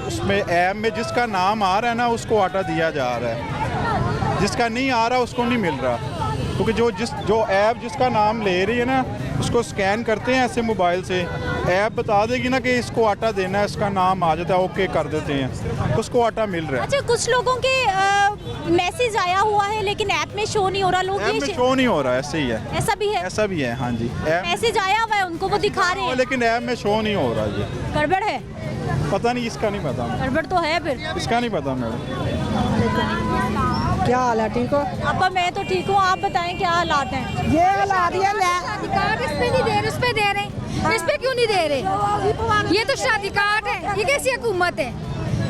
उसमें ऐप में जिसका नाम आ रहा है ना उसको आटा दिया जा रहा है, जिसका नहीं आ रहा उसको नहीं मिल रहा। क्योंकि जो ऐप जिसका नाम ले रही है ना उसको स्कैन करते हैं ऐसे मोबाइल से, ऐप बता देगी ना कि इसको आटा देना है, इसका नाम आ जाता है, ओके कर देते हैं, उसको आटा मिल रहा है। अच्छा, कुछ लोगों के मैसेज आया हुआ है लेकिन ऐप में शो नहीं हो रहा। लोग ऐप में शो नहीं हो रहा, ऐसे ही है। ऐसा भी है? ऐसा भी है, हाँ जी। मैसेज आया हुआ है उनको, वो दिखा रहे हैं लेकिन ऐप में शो नहीं हो रहा। ये गड़बड़ है? पता नहीं, इसका नहीं पता। गड़बड़ तो है फिर, इसका नहीं पता मैडम। क्या हाल है? ठीक हो? अब मैं तो ठीक हूँ, आप बताएं क्या हालात हैं? ये हालात ये कार्ड इस पे नहीं दे रहे, उस पे दे रहे, इस पे क्यों नहीं दे रहे? ये तो शादी कार्ड है, ये कैसी हुकूमत है?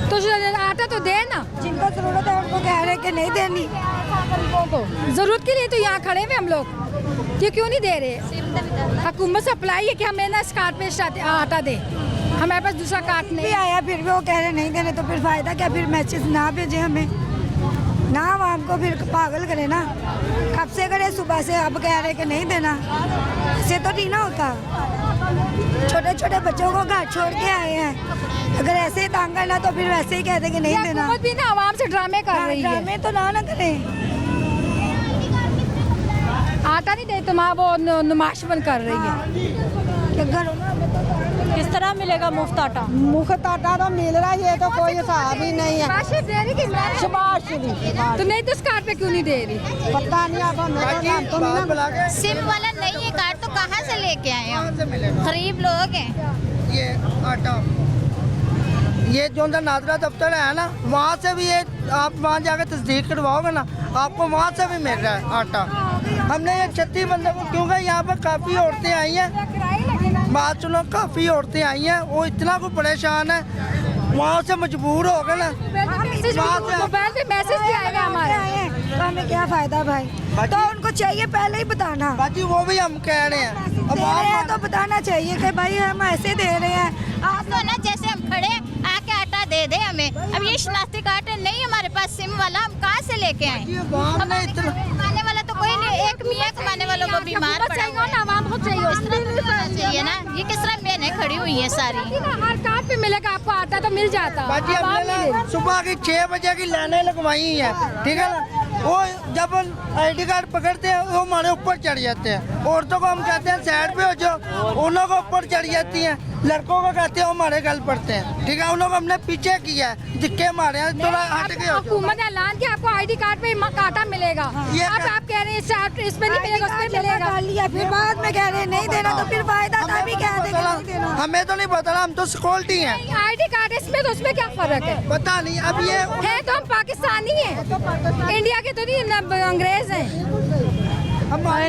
तो आटा तो दे ना, जिनको जरूरत है उनको कह रहे कि नहीं देनी। जरूरत के लिए तो यहाँ खड़े हुए हम लोग, ये क्यों नहीं दे रहे? हुकूमत से अप्लाई है कि हमें ना इस कार्ड पे आटा दे, हमारे पास दूसरा कार्ड नहीं आया, फिर भी वो कह रहे नहीं देने, तो फिर फायदा क्या? फिर मैसेज ना भेजे हमें ना, आवाम को फिर पागल करे ना। कब से करे, सुबह से, अब कह रहे कि नहीं देना, से तो नहीं ना होता। छोटे छोटे बच्चों को घर छोड़ के आए हैं, अगर ऐसे ही तंग करना तो फिर वैसे ही कहते कि नहीं देना। हुकूमत भी ना आवाम से ड्रामे कर रही है। ड्रामे तो ना करें। आटा नहीं दे तो माँ वो नुमाइश बंद कर रही है। किस तरह मिलेगा मुफ्त आटा? मुफ्त आटा तो मिल रहा है, ये तो कोई हिसाब ही नहीं है। तो नहीं तो इस कार्ड पे क्यों नहीं दे रही? पता नहीं, आप सिम वाला नहीं है कार्ड, तो कहाँ से लेके आए हम? गरीब लोग हैं। ये आटा, ये जो नादरा दफ्तर है ना, वहाँ से भी ये आप वहाँ जाकर तस्दीक करवाओगे ना, आपको वहाँ से भी मिल रहा है आटा। हमने ये 36 बंदे को, क्योंकि यहाँ पर काफ़ी औरतें आई हैं, बात सुनो, काफ़ी औरतें आई हैं, वो इतना को परेशान है, वहाँ से मजबूर हो गए ना। मोबाइल पे मैसेज भी आएगा हमारे, तो हमें क्या फायदा भाई? तो उनको चाहिए पहले ही बताना। बाजी वो भी हम कह रहे हैं, अब दे रहे हैं तो बताना चाहिए कि भाई हम ऐसे दे रहे हैं। आप तो ना जैसे हम खड़े आके आटा दे दे हमें। अब ये शनाख्ती कार्ड नहीं हमारे पास सिम वाला, हम कहाँ से लेके आए? कमाने वाला तो कोई नहीं, एक मियाँ कमाने वालों को बीमार पड़ा हुआ है। आवाम को चाहिए, इस तरह तो होना चाहिए ना। ये किस तरह बहनें खड़ी हुई है सारी। हर कार्ड पे मिलेगा आपको आटा, तो मिल जाता। बाजी हमने ना सुबह की 6 बजे की लाइनें लगवाई हैं, ठीक है ना। वो जब ID कार्ड पकड़ते हैं वो हमारे ऊपर चढ़ जाते हैं। औरतों को हम कहते हैं साइड पे हो जाओ, उन लोगों को ऊपर चढ़ जाती हैं। लड़कों को कहते हैं वो हमारे गल पड़ते हैं, ठीक है। उन लोग हमने पीछे किया है, दिक्के मारे हैं, थोड़ा हट गए। हुकूमत ने ऐलान किया आपको ID कार्ड पे आटा मिलेगा। अब आप कह रहे हैं इस पे नहीं मिलेगा, उस पे मिलेगा। फिर बाद में कह रहे हैं नहीं देना, तो फिर फायदा था भी कह देगा। हमें तो नहीं पता ना, हम तो सिक्योरिटी हैं। ID कार्ड इसमें तो उसमें क्या फर्क है? पता नहीं। अब ये है तो हम पाकिस्तानी हैं, इंडिया के तो नहीं अंग्रेज हैं।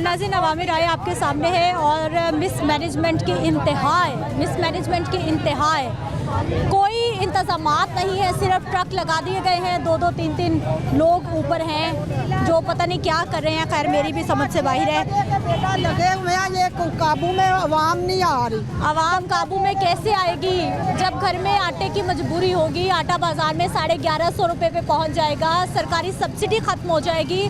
नाज़रीन, अवामी राय आपके सामने है और मिसमैनेजमेंट की इंतहा है, मिसमैनेजमेंट की इंतहा है। कोई इंतज़ामात नहीं है, सिर्फ ट्रक लगा दिए गए हैं, 2-2, 3-3 लोग ऊपर हैं जो पता नहीं क्या कर रहे हैं। खैर मेरी भी समझ से बाहर है। लगे हुए हैं, ये काबू में आवाम नहीं आ रही। आवाम काबू में कैसे आएगी जब घर में आटे की मजबूरी होगी? आटा बाज़ार में 1150 रुपये पे पहुंच जाएगा, सरकारी सब्सिडी ख़त्म हो जाएगी,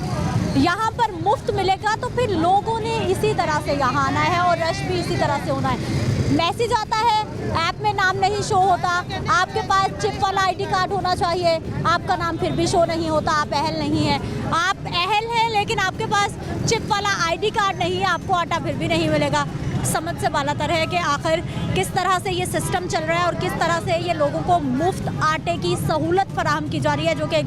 यहाँ पर मुफ्त मिलेगा, तो फिर लोगों ने इसी तरह से यहाँ आना है और रश भी इसी तरह से होना है। मैसेज आता है, ऐप में नाम नहीं शो होता, आपके पास चिप वाला ID कार्ड होना चाहिए, आपका नाम फिर भी शो नहीं होता, आप अहल नहीं हैं। आप अहल हैं लेकिन आपके पास चिप वाला ID कार्ड नहीं है, आपको आटा फिर भी नहीं मिलेगा। समझ से बालातर है कि आखिर किस तरह से ये सिस्टम चल रहा है और किस तरह से ये लोगों को मुफ्त आटे की सहूलत फराहम की जा रही है, जो कि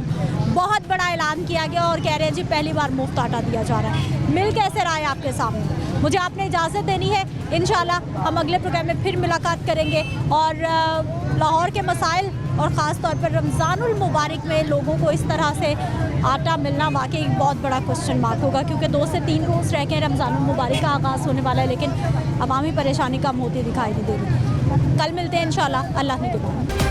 बहुत बड़ा ऐलान किया गया और कह रहे हैं जी पहली बार मुफ्त आटा दिया जा रहा है। मिल कैसे रहा है आपके सामने? मुझे आपने इजाज़त देनी है। इंशाल्लाह हम अगले प्रोग्राम में फिर मुलाकात करेंगे और लाहौर के मसाइल और ख़ास तौर पर रमज़ानुल मुबारक में लोगों को इस तरह से आटा मिलना वाकई एक बहुत बड़ा क्वेश्चन मार्क होगा, क्योंकि 2 से 3 रोज़ रह के रमज़ानुल मुबारक का आगाज़ होने वाला है, लेकिन अवामी परेशानी कम होती दिखाई नहीं दे रही। कल मिलते हैं इंशाल्लाह। अल्लाह ने के बाद।